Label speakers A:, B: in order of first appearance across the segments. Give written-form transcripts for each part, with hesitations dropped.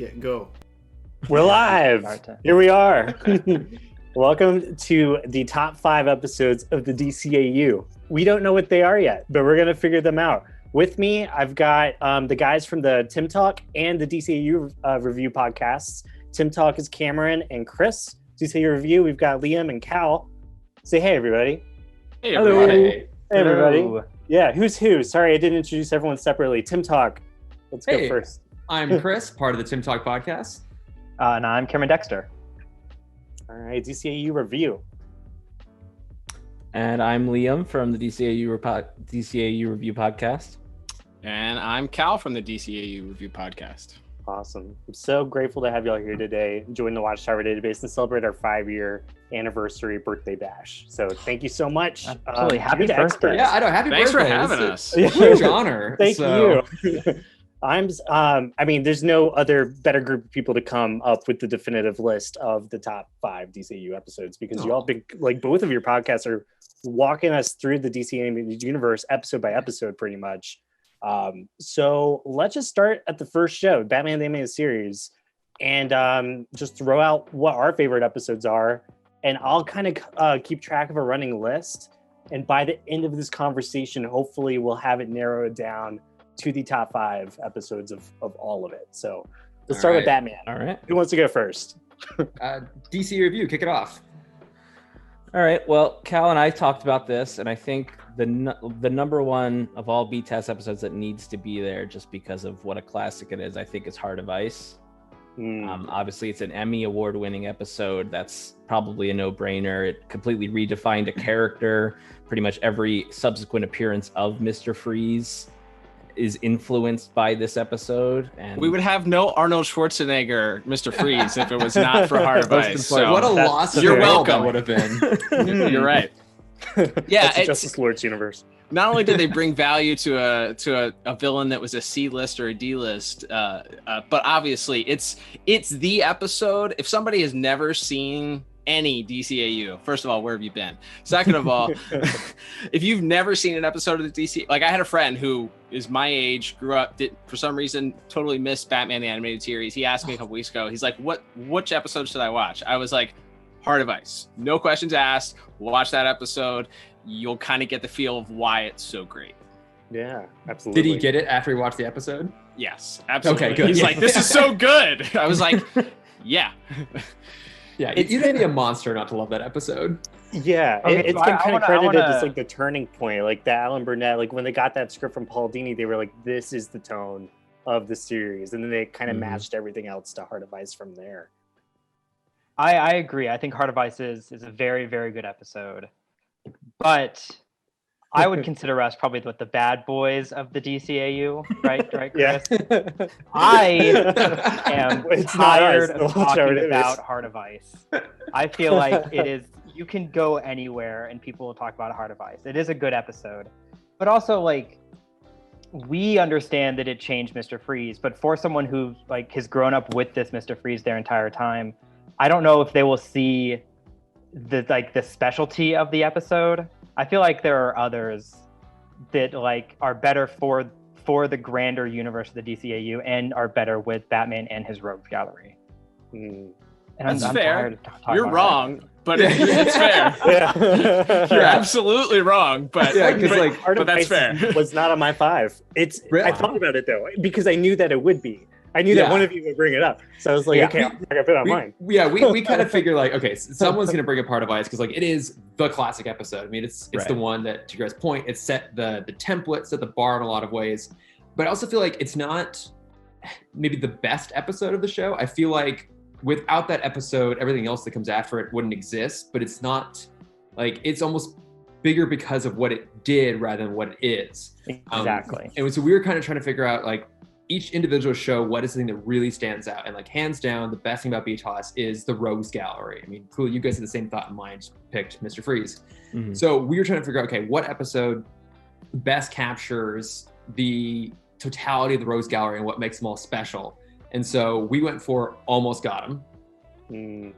A: Yeah, go.
B: We're live. Here we are. Welcome to the top 5 episodes of the DCAU. We don't know what they are yet, but we're going to figure them out. With me, I've got the guys from the Timm Talk and the DCAU review podcasts. Timm Talk is Cameron and Chris. DCAU review, we've got Liam and Cal. Say hey, everybody.
A: Hey, everybody.
B: Hello. Hey, everybody. Yeah, who's who? Sorry, I didn't introduce everyone separately. Timm Talk. Let's go first.
C: I'm Chris, part of the Timm Talk podcast.
D: And I'm Cameron Dexter.
B: All right, DCAU review.
E: And I'm Liam from the DCAU review podcast.
A: And I'm Cal from the DCAU review podcast.
B: Awesome. I'm so grateful to have y'all here today, join the Watchtower Database and celebrate our 5-year anniversary birthday bash. So thank you so much.
D: Absolutely. Happy birthday.
C: Yeah, I know. Happy
A: Thanks
C: birthday.
A: for having us.
C: A huge honor.
B: Thank you. I mean, there's no other better group of people to come up with the definitive list of the top 5 DCAU episodes because y'all been, like, both of your podcasts are walking us through the DC animated universe episode by episode pretty much. So let's just start at the first show, Batman the Animated Series, and just throw out what our favorite episodes are, and I'll kind of keep track of a running list, and by the end of this conversation, hopefully we'll have it narrowed down to the top 5 episodes of all of it. So let's start with Batman.
E: All right.
B: Who wants to go first?
C: DC review, kick it off.
E: All right. Well, Cal and I talked about this, and I think the number one of all B-Test episodes that needs to be there just because of what a classic it is, I think, is Heart of Ice. Obviously, it's an Emmy award-winning episode. That's probably a no-brainer. It completely redefined a character. Pretty much every subsequent appearance of Mr. Freeze is influenced by this episode, and
A: we would have no Arnold Schwarzenegger Mr. Freeze if it was not for Heart of Ice. So
C: what a loss of
A: you're
C: the world
A: welcome.
C: that would have been.
A: You're right. Yeah,
B: That's the Justice Lord's universe.
A: Not only did they bring value to a villain that was a C-list or a D-list, but obviously it's the episode. If somebody has never seen any DCAU, first of all, where have you been? Second of all, if you've never seen an episode of the DC, like I had a friend who is my age, grew up, did for some reason totally missed Batman the Animated Series. He asked me a couple weeks ago, he's like, which episode should I watch? I was like, Heart of Ice. No questions asked. Watch that episode. You'll kind of get the feel of why it's so great.
B: Yeah, absolutely.
C: Did he get it after he watched the episode?
A: Yes, absolutely.
C: Okay, good.
A: He's like, this is so good. I was like, yeah.
C: Yeah, you'd have to be a monster not to love that episode.
B: Yeah,
D: Okay,
B: it's
D: so
B: been
D: I
B: kind of
D: wanna-
B: credited as like the turning point, like the Alan Burnett, like when they got that script from Paul Dini, they were like, this is the tone of the series. And then they kind of matched everything else to Heart of Ice from there.
D: I agree. I think Heart of Ice is a very, very good episode. But I would consider us probably the bad boys of the DCAU, right, Chris?
B: Yeah.
D: I am
B: It's not
D: tired
B: us,
D: of
B: the Watchtower
D: talking
B: Database.
D: about Heart of Ice. I feel like it is, you can go anywhere and people will talk about Heart of Ice. It is a good episode. But also, like, we understand that it changed Mr. Freeze, but for someone who like has grown up with this Mr. Freeze their entire time, I don't know if they will see the specialty of the episode. I feel like there are others that like are better for the grander universe of the DCAU and are better with Batman and his rogues gallery. And
A: That's
D: I'm
A: fair.
D: tired of talking
A: You're
D: about
A: wrong, but it's fair.
B: Yeah.
A: You're absolutely wrong, but
C: Yeah, 'cause, like,
B: Heart
A: but
B: of
A: that's
B: Ice
A: fair.
B: was not on my 5. It's
C: Really?
B: I thought about it though, because I knew that it would be. I knew that
C: Yeah.
B: one of you would bring it up. So I was like,
C: Yeah.
B: okay, I'm not gonna put it on mine.
C: We kind of figure like, okay, someone's going to bring up Heart of Ice because like it is the classic episode. I mean, it's
E: Right.
C: the one that, to your guys' point, it set the template, set the bar in a lot of ways. But I also feel like it's not maybe the best episode of the show. I feel like without that episode, everything else that comes after it wouldn't exist. But it's not like, it's almost bigger because of what it did rather than what it is.
D: Exactly.
C: And so we were kind of trying to figure out like each individual show, what is the thing that really stands out? And like hands down, the best thing about BTOS is the Rogues Gallery. I mean, cool, you guys had the same thought in mind, picked Mr. Freeze.
E: Mhm.
C: So we were trying to figure out, okay, what episode best captures the totality of the Rogues Gallery and what makes them all special? And so we went for Almost Got Him.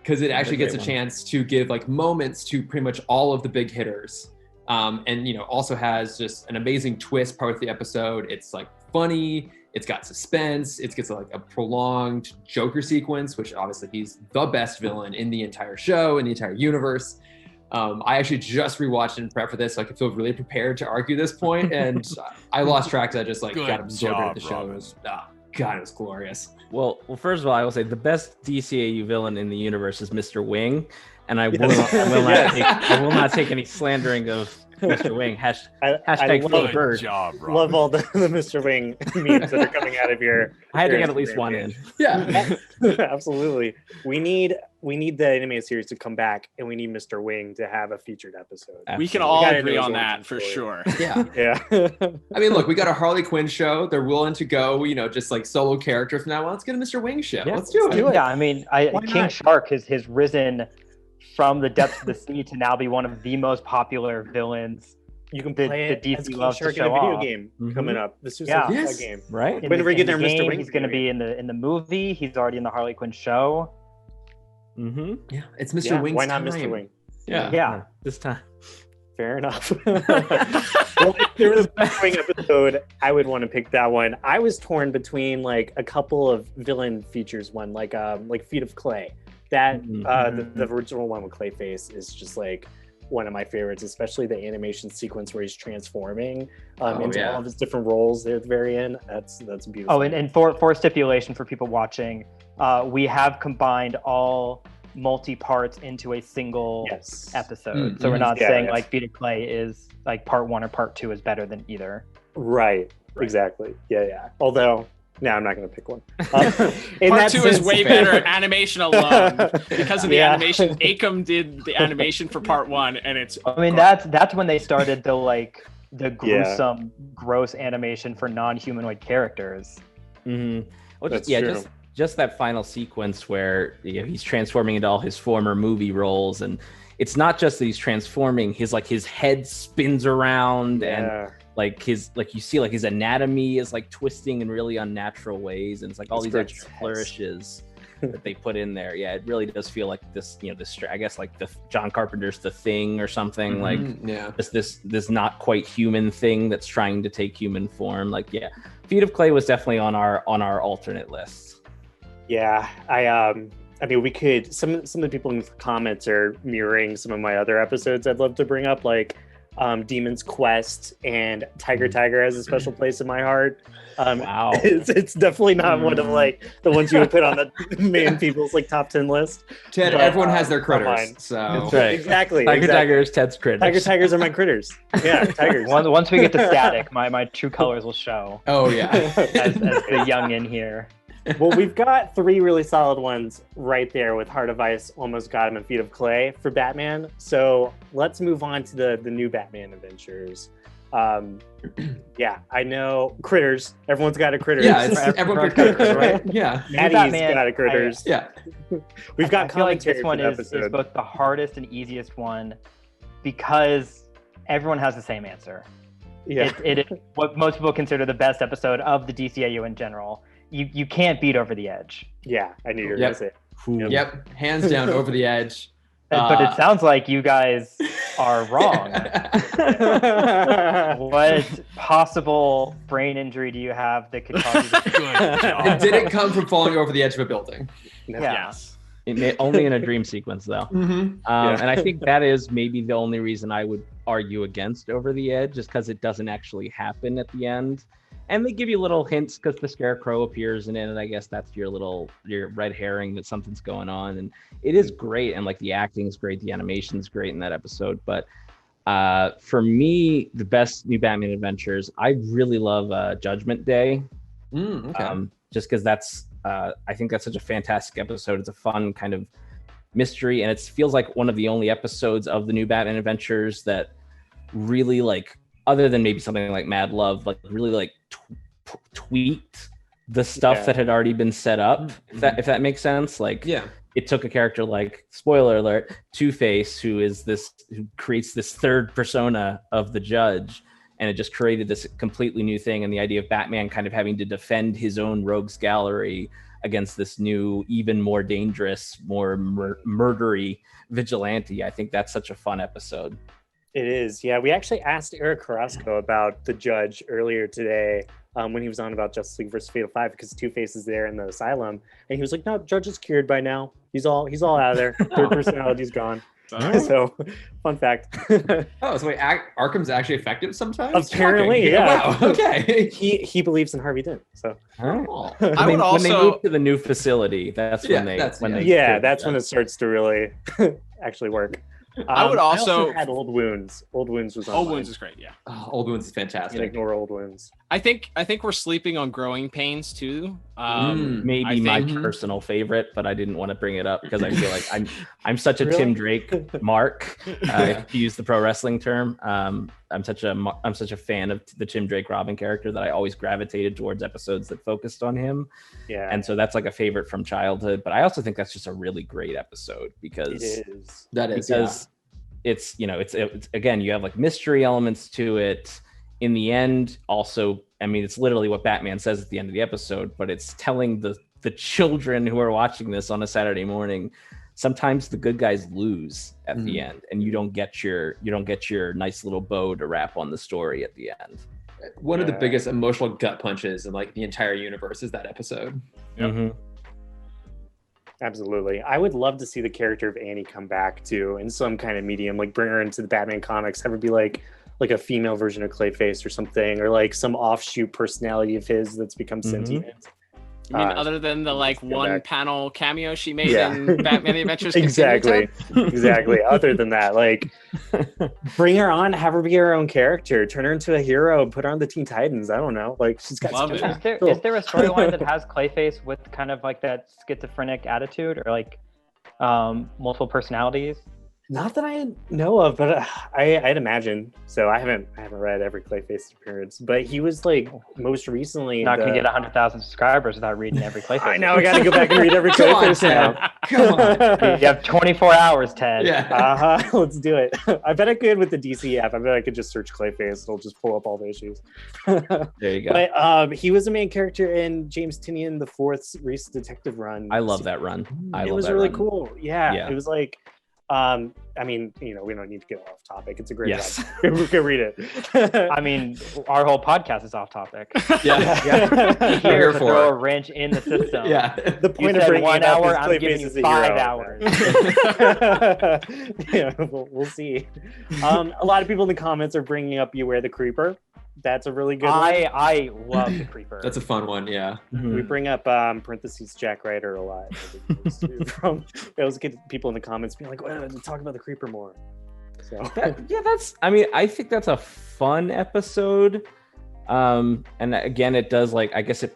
C: Because it actually gets a chance to give like moments to pretty much all of the big hitters. And, you know, also has just an amazing twist part of the episode. It's like funny, It's got suspense. It gets like a prolonged Joker sequence, which obviously he's the best villain in the entire show, in the entire universe. I actually just rewatched it in prep for this, so I could feel really prepared to argue this point, and I lost track because I just like
A: Good
C: got absorbed
A: job,
C: into the show. It was, God, it was glorious.
E: Well, first of all, I will say the best DCAU villain in the universe is Mr. Wing, and I will not take any slandering of Mr. Wing. Hashtag
B: love,
E: Phil Bird.
A: job, Rob.
B: Love all the Mr. Wing memes that are coming out of your.
E: I had to
B: your
E: get at least
B: Instagram
E: one
B: page.
E: in.
C: Yeah.
B: Absolutely. We need the animated series to come back, and we need Mr. Wing to have a featured episode.
A: We can
E: Absolutely.
A: all
B: gotta
A: agree
B: do his
A: on
B: origin
A: that for
B: story.
A: sure.
C: Yeah.
B: Yeah.
C: I mean, look, we got a Harley Quinn show. They're willing to go, just like solo characters now. Well, let's get a Mr. Wing show.
B: Yeah,
C: let's do
B: let's
C: it.
B: do it.
D: Yeah, I mean,
B: Why
D: King
B: not?
D: Shark has risen from the depths of the sea to now be one of the most popular villains.
B: You can
D: The-
B: play
D: the
B: it as
D: DC
B: King
D: loves to
B: Shark in a
D: show
B: video
D: off.
B: game
E: Mhm.
B: coming up. The Suicide
D: Yeah.
B: Squad
C: Yes.
B: game.
E: Right?
B: When are we getting our Mr.
D: game,
B: Wing
D: he's going to be in the movie. He's already in the Harley Quinn show.
E: Mm-hmm.
C: Yeah, it's Mr.
B: Yeah,
C: Wing's
B: why not
C: time.
B: Mr. Wing?
C: Yeah.
D: Yeah.
E: This time.
B: Fair enough. Well, if there was a Mr. Wing episode, I would want to pick that one. I was torn between like a couple of villain features. One like Feet of Clay. That the original one with Clayface is just like one of my favorites, especially the animation sequence where he's transforming into all of his different roles there at the very end. That's beautiful.
D: Oh, and for stipulation for people watching, we have combined all multi-parts into a single
B: yes.
D: episode.
C: Mm-hmm.
D: So we're not
B: Yeah,
D: saying
B: yes.
D: like Feet of Clay is like part 1 or part 2 is better than either.
B: Right. Exactly. Yeah. Although, no, I'm not going to pick one. In
A: Part
B: that
A: 2 is
B: sense-
A: way better at animation alone because of the
B: Yeah.
A: animation. Acom did the animation for part 1, and it's.
D: I mean, that's when they started the gruesome, gross animation for non-humanoid characters.
E: Mm-hmm. Well,
B: That's
E: just,
B: true.
E: just that final sequence where he's transforming into all his former movie roles, and it's not just that he's transforming. His head spins around, and
B: Yeah.
E: you see his anatomy is like twisting in really unnatural ways, and it's like all
B: It's
E: these extra
B: grotesque.
E: flourishes that they put in there. Yeah, it really does feel like this. I guess like the John Carpenter's The Thing or something like.
C: Yeah.
E: Just this not quite human thing that's trying to take human form. Feet of Clay was definitely on our alternate list.
B: Yeah, I mean, we could. Some of the people in the comments are mirroring some of my other episodes. I'd love to bring up, like Demon's Quest and Tiger has a special place in my heart.
E: Wow.
B: It's definitely not one of like the ones you would put on the main people's like top 10 list.
C: Ted,
B: But,
C: everyone has their
B: not
C: critters.
B: mine.
C: So
E: That's right.
B: Exactly.
E: Tiger is Ted's critters.
B: Tigers are my critters. Yeah, tigers.
D: Once we get to static, my true colors will show
C: Oh yeah.
D: as the young in here.
B: Well, we've got 3 really solid ones right there with Heart of Ice, Almost Got Him, and Feet of Clay for Batman. So let's move on to the new Batman adventures. Yeah, I know Critters. Everyone's got a Critters.
C: Yeah, everyone picked critters, right? Yeah.
B: Maddie's
D: Batman,
B: got a Critters.
C: Yeah.
B: We've got
D: I feel like
B: commentary
D: this
B: for
D: one
B: the
D: is
B: episode.
D: both the hardest and easiest one because everyone has the same answer.
B: Yeah,
D: It is what most people consider the best episode of the DCAU in general. You can't beat Over the Edge.
B: yeah, I knew you were
C: Yep.
B: gonna say.
E: Ooh.
C: Yep. Hands down, Over the Edge.
D: But it sounds like you guys are wrong. What possible brain injury do you have that could cause you to
A: Good job.
C: It didn't come from falling over the edge of a building.
B: No.
D: Yeah.
A: Yes.
E: Only in a dream sequence, though.
C: Mm-hmm.
E: And I think that is maybe the only reason I would argue against Over the Edge, just because it doesn't actually happen at the end. And they give you little hints because the Scarecrow appears in it, and I guess that's your red herring that something's going on. And it is great, and like the acting is great, the animation's great in that episode. But for me, the best New Batman Adventures, I really love Judgment Day.
C: Okay.
E: Just because I think that's such a fantastic episode. It's a fun kind of mystery, and it feels like one of the only episodes of the New Batman Adventures that really, like, other than maybe something like Mad Love, like really like tweaked the stuff that had already been set up. If that makes sense. Like,
C: Yeah.
E: it took a character like, spoiler alert, Two-Face, who creates this third persona of the Judge, and it just created this completely new thing. And the idea of Batman kind of having to defend his own rogues gallery against this new, even more dangerous, more murdery vigilante. I think that's such a fun episode.
B: It is. Yeah, we actually asked Eric Carrasco about the Judge earlier today when he was on about Justice League versus Fatal 5 because Two-Face is there in the asylum, and he was like, "No, Judge is cured by now. He's all out of there. Third personality's gone." So, fun fact.
C: Oh, so wait, Arkham's actually effective sometimes?
B: Apparently, yeah.
C: Wow. Okay.
B: He believes in Harvey Dent. So,
C: Oh.
A: I would
E: when they
A: also
E: move to the new facility, that's when they
B: that's when it starts to really actually work.
A: I would also
B: had Old Wounds. Old Wounds was on.
A: Old
B: mine.
A: Wounds is great. Yeah.
C: Oh, Old Wounds is
B: You can
C: fantastic.
B: ignore Old Wounds.
A: I think we're sleeping on Growing Pains too.
E: Maybe
A: I
E: my
A: think-
E: personal favorite, but I didn't want to bring it up because I feel like I'm such a
B: Really?
E: Tim Drake mark, to use the pro wrestling term. I'm such a fan of the Tim Drake Robin character that I always gravitated towards episodes that focused on him,
B: Yeah,
E: and so that's like a favorite from childhood. But I also think that's just a really great episode because
B: it is.
C: That is,
E: because it's it's again, you have like mystery elements to it. In the end, also, I mean, it's literally what Batman says at the end of the episode, but it's telling the children who are watching this on a Saturday morning, sometimes the good guys lose at the end, and you don't get your nice little bow to wrap on the story at the end.
C: one of the biggest emotional gut punches in like the entire universe is that episode.
A: Yep.
E: Mhm.
B: Absolutely. I would love to see the character of Annie come back too in some kind of medium, like bring her into the Batman comics, have her be like a female version of Clayface or something, or like some offshoot personality of his that's become sentient.
A: You mean other than the like
B: go
A: one
B: back.
A: panel cameo she made
B: Yeah.
A: in Batman the Adventures
B: Exactly.
A: Continued?
B: Exactly. Other than that, like bring her on, have her be her own character, turn her into a hero, put her on the Teen Titans. I don't know. Like she's got
A: Love
B: such
A: it.
B: a-
D: Is there
B: Cool.
D: is there a storyline that has Clayface with kind of like that schizophrenic attitude or like multiple personalities?
B: Not that I know of, but I'd imagine. So I haven't read every Clayface appearance, but he was like most recently.
D: Not gonna get 100,000 subscribers without reading every Clayface.
B: I know. I got to go back and read every
C: Come on,
B: Clayface now.
C: Ted. Come on.
D: You have 24 hours, Ted.
C: Yeah.
B: Let's do it. I bet I could with the DC app. I bet I could just search Clayface. It'll just pull up all the issues.
E: There you go.
B: But he was a main character in James Tynion the Fourth's Reese Detective run.
E: I love that run.
B: It was really cool. Yeah, it was like, I mean, we don't need to get off topic. It's a great run. Go read it.
D: I mean, our whole podcast is off topic.
C: Yeah.
D: Here
C: Here
D: to
C: for
D: throw
C: it.
D: a wrench in the system.
C: Yeah.
B: The
D: You
B: point of
D: said
B: bringing
D: 1
B: it up
D: hour,
B: is
D: I'm
B: Clayface
D: giving you
B: is a
D: 5
B: hero.
D: hours.
B: Yeah, we'll see. A lot of people in the comments are bringing up Beware the Creeper. That's a really good one.
D: I love the Creeper.
C: That's a fun one. Yeah.
B: We bring up parentheses Jack Ryder a lot. From I always get people in the comments being like, "Well, talk about the Creeper more." So
E: I think that's a fun episode. And again, it does I guess it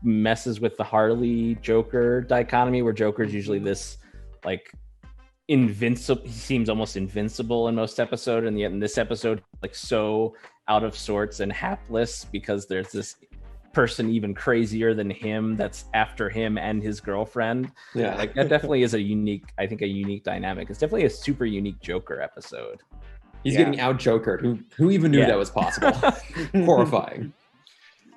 E: messes with the Harley Joker dichotomy where Joker's usually this invincible. He seems almost invincible in most episodes, and yet in this episode, so out of sorts and hapless because there's this person even crazier than him that's after him and his girlfriend.
C: Yeah.
E: That definitely is a unique dynamic. It's definitely a super unique Joker episode.
C: He's getting out Jokered. Who even knew that was possible? Horrifying.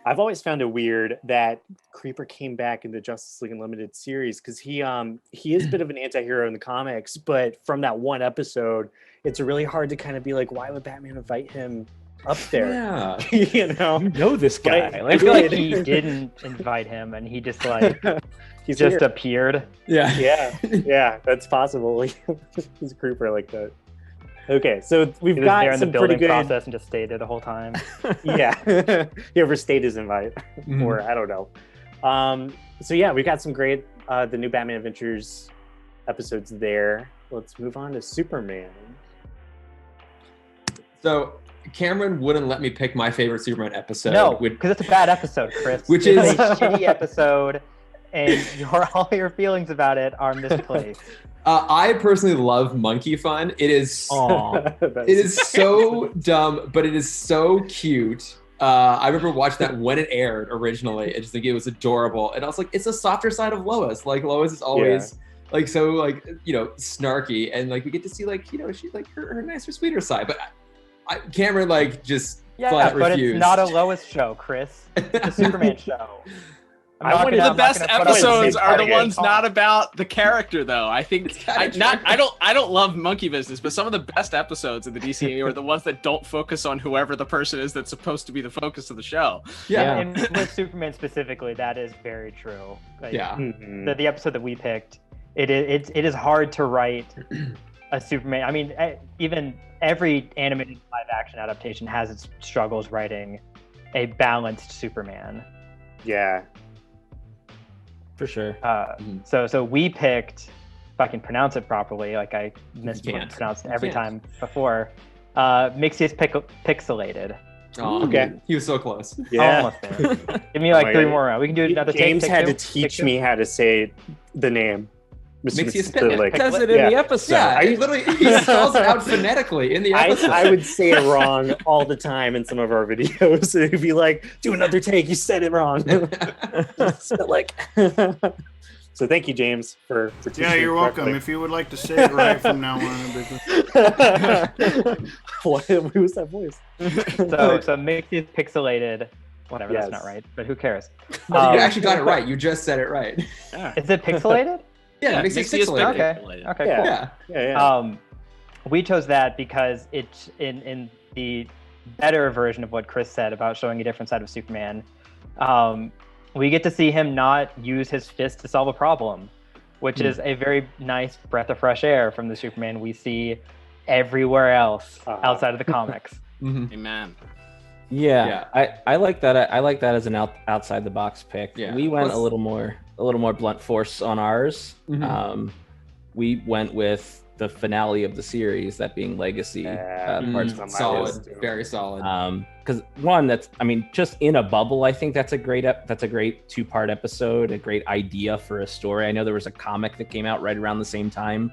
B: I've always found it weird that Creeper came back in the Justice League Unlimited series because he is a bit of an anti-hero in the comics, but from that one episode, it's really hard to kind of be like, why would Batman invite him up there?
C: Yeah.
B: You know
E: this guy.
D: I feel like he didn't invite him, and he just
B: he's
D: just
B: here.
D: appeared.
C: Yeah.
B: Yeah, that's possible. He's a Creeper like that. Okay, so we've
D: He was
B: got
D: there in the
B: some pretty
D: building
B: good.
D: process and just stayed there the whole time.
B: Yeah, he overstayed his invite,
C: Mhm.
B: or I don't know. So yeah, we've got some great the new Batman Adventures episodes there. Let's move on to Superman.
C: So Cameron wouldn't let me pick my favorite Superman episode.
D: No, because it's a bad episode, Chris.
C: Which
D: It's
C: is-
D: a shitty episode, and all your feelings about it are misplaced.
C: I personally love Monkey Fun. It is
B: It
C: it is so dumb, but it is so cute. I remember watching that when it aired originally. I just think it was adorable. And I was like, it's a softer side of Lois. Like Lois is always snarky, and we get to see she's her nicer, sweeter side. But Cameron just
D: Yeah,
C: flat
D: but
C: refused.
D: it's not a Lois show, Chris. It's a Superman show.
A: The best episodes are the ones
D: not
A: not about the character, though. I think I don't love Monkey Business, but some of the best episodes in the DCAU are the ones that don't focus on whoever the person is that's supposed to be the focus of the show.
D: Yeah, and with Superman specifically, that is very true. Like, the episode that we picked, it is hard to write a Superman. I mean, even every animated live action adaptation has its struggles writing a balanced Superman.
B: Yeah.
E: For sure.
D: So we picked, if I can pronounce it properly, like I mispronounced it every time before, Mixius Pixelated.
C: Oh,
B: okay.
C: He was so close.
B: Yeah.
D: Almost there. Give me like 3 more rounds. We can do another
B: James
D: take
B: had
D: two.
B: to teach me how to say the name.
C: Mixius
B: Pixelated.
E: It says it in the episode.
C: Yeah, he spells it out phonetically in the episode.
B: I would say it wrong all the time in some of our videos. It'd be like, do another take. You said it wrong. So thank you, James, for teaching me
F: you're welcome.
B: correctly.
F: If you would like to say it right from now on.
B: What was that voice?
D: So Mixius Pixelated. Whatever, that's not right, but who cares?
C: You actually got it right. You just said it right.
D: Is it pixelated?
C: Yeah, Mixius Pixelated.
D: Okay, cool.
C: Yeah.
D: We chose that because it's in the better version of what Chris said about showing a different side of Superman. We get to see him not use his fist to solve a problem, which is a very nice breath of fresh air from the Superman we see everywhere else outside of the comics.
A: Amen.
E: Yeah. I like that. I like that as an outside the box pick.
C: Yeah.
E: We went a little more blunt force on ours. We went with the finale of the series, that being Legacy.
C: Solid, very solid.
E: Because just in a bubble, I think that's a great 2-part episode, a great idea for a story. I know there was a comic that came out right around the same time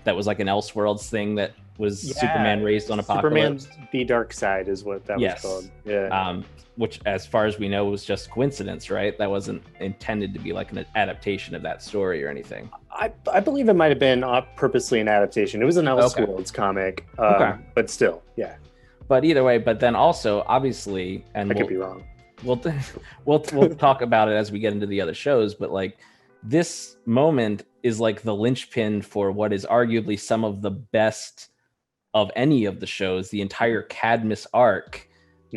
E: that was like an Elseworlds thing that was Superman raised on Apocalypse.
B: Superman the Dark Side is what that was called. Yeah.
E: Which, as far as we know, was just coincidence, right? That wasn't intended to be like an adaptation of that story or anything.
B: I believe it might have been purposely an adaptation. It was an Elseworlds comic, but still, yeah.
E: But either way, but then also, obviously, and
B: I could be wrong.
E: We'll talk about it as we get into the other shows, but like this moment is like the linchpin for what is arguably some of the best of any of the shows. The entire Cadmus arc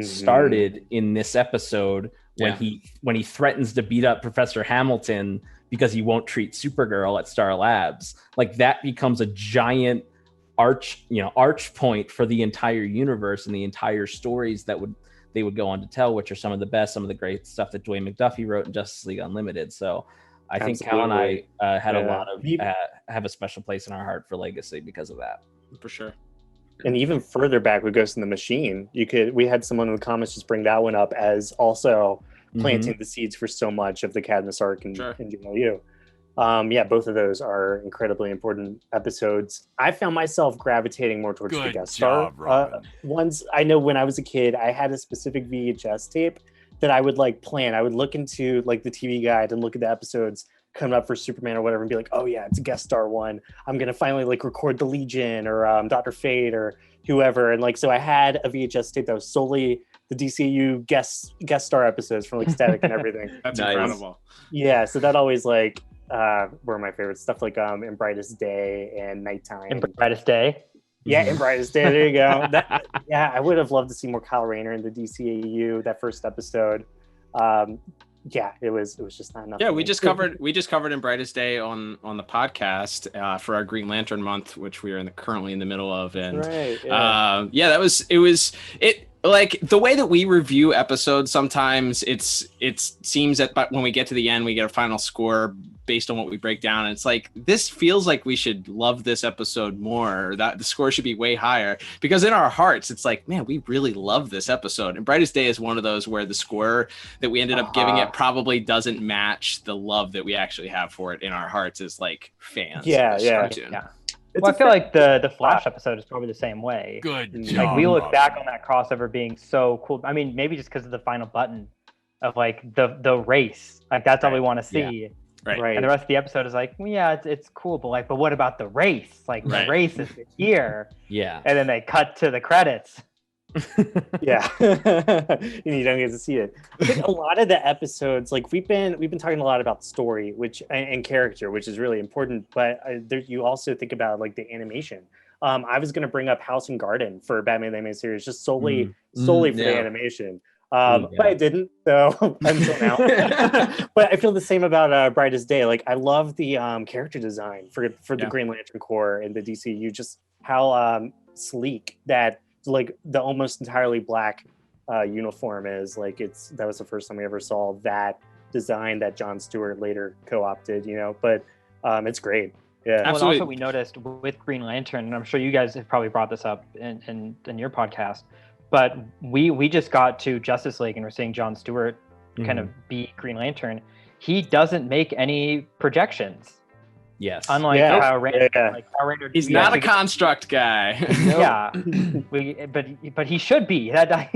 E: started in this episode when he threatens to beat up Professor Hamilton because he won't treat Supergirl at Star Labs. Like that becomes a giant arch point for the entire universe and the entire stories that they would go on to tell, which are some of the best, some of the great stuff that Dwayne McDuffie wrote in Justice League Unlimited. So I think Cal and I had a lot of have a special place in our heart for Legacy because of that.
A: For sure.
B: And even further back with Ghost in the Machine, we had someone in the comments just bring that one up as also planting the seeds for so much of the Cadmus arc in DCAU. Both of those are incredibly important episodes. I found myself gravitating more towards the guest star ones. I know when I was a kid, I had a specific VHS tape that I would plan. I would look into like the TV guide and look at the episodes coming up for Superman or whatever and be like, oh yeah, it's a guest star one. I'm going to finally record the Legion or Dr. Fate or whoever. And so I had a VHS tape that was solely the DCAU guest star episodes from Static and everything.
A: That's incredible.
B: Yeah. So that always were my favorites. Stuff like In Brightest Day and Nighttime.
D: In Brightest Day?
B: Yeah, In Brightest Day. There you go. I would have loved to see more Kyle Rayner in the DCAU, that first episode. It was just not enough.
A: Yeah, we just covered In Brightest Day on the podcast for our Green Lantern month, which we are currently in the middle of, and like the way that we review episodes, sometimes it seems that when we get to the end, we get a final score based on what we break down. And it's like, this feels like we should love this episode more, or that the score should be way higher, because in our hearts, it's like, man, we really love this episode. And Brightest Day is one of those where the score that we ended up giving it probably doesn't match the love that we actually have for it in our hearts as like fans.
D: Yeah. Well, I feel like the Flash episode is probably the same way.
F: Good job.
D: Like we look back on that crossover being so cool. I mean, maybe just because of the final button of like the race. Like that's all we want to see.
A: Yeah. Right.
D: And the rest of the episode is like, well, yeah, it's cool, but what about the race? Like the race is here.
E: Yeah.
D: And then they cut to the credits.
B: Yeah. And you don't get to see it. I think a lot of the episodes, like we've been talking a lot about story, which and character, which is really important. But you also think about like the animation. I was going to bring up House and Garden for Batman the Animated Series, just solely for the animation. But I didn't, so until now. But I feel the same about Brightest Day. Like I love the character design for the Green Lantern Corps and the DCU, just how sleek that like the almost entirely black uniform is. Like that was the first time we ever saw that design that Jon Stewart later co-opted, but it's great. Yeah,
D: absolutely. Well, also we noticed with Green Lantern, and I'm sure you guys have probably brought this up in your podcast, but we just got to Justice League and we're seeing Jon Stewart kind of be Green Lantern. He doesn't make any projections.
E: Yes.
D: Unlike Power Ranger,
A: he's not a construct guy.
D: Yeah, but he should be.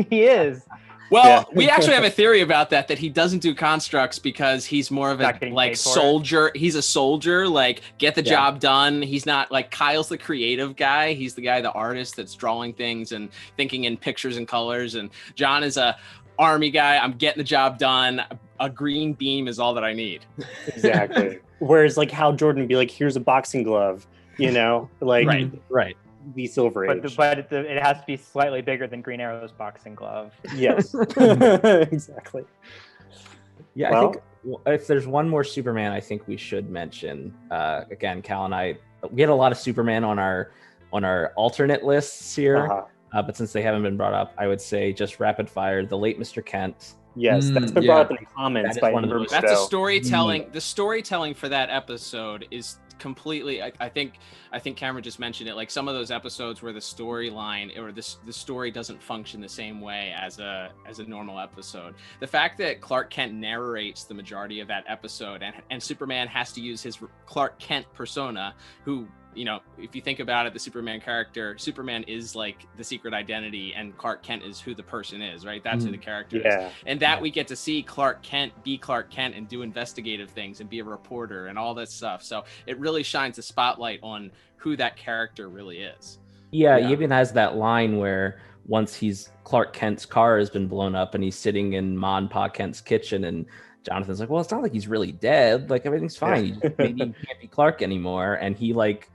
D: He is.
A: Well, we actually have a theory about that he doesn't do constructs because he's more of a like soldier. He's a soldier, like get the job done. He's not like Kyle's the creative guy. He's the guy, the artist that's drawing things and thinking in pictures and colors. And Jon is a army guy. I'm getting the job done. A green beam is all that I need.
B: Exactly. Whereas like Hal Jordan would be like, here's a boxing glove, like
E: right.
B: The Silver Age.
D: But it has to be slightly bigger than Green Arrow's boxing glove.
B: Yes. Exactly.
E: Yeah, I think if there's one more Superman, I think we should mention. Again, Cal and I, we had a lot of Superman on our alternate lists here, but since they haven't been brought up, I would say just rapid fire. The late Mr. Kent.
B: Yes, that's been brought up in the comments by
A: That's a storytelling. The storytelling for that episode is completely. I think Cameron just mentioned it. Like some of those episodes where the storyline or the story doesn't function the same way as a normal episode. The fact that Clark Kent narrates the majority of that episode and Superman has to use his Clark Kent persona, who, if you think about it, the Superman character, Superman is like the secret identity and Clark Kent is who the person is, right? That's who the character is. And that we get to see Clark Kent be Clark Kent and do investigative things and be a reporter and all that stuff. So it really shines a spotlight on who that character really is.
E: Yeah, he even has that line where once Clark Kent's car has been blown up and he's sitting in Ma and Pa Kent's kitchen and Jonathan's like, well, it's not like he's really dead. Like everything's fine. Maybe he can't be Clark anymore. And he like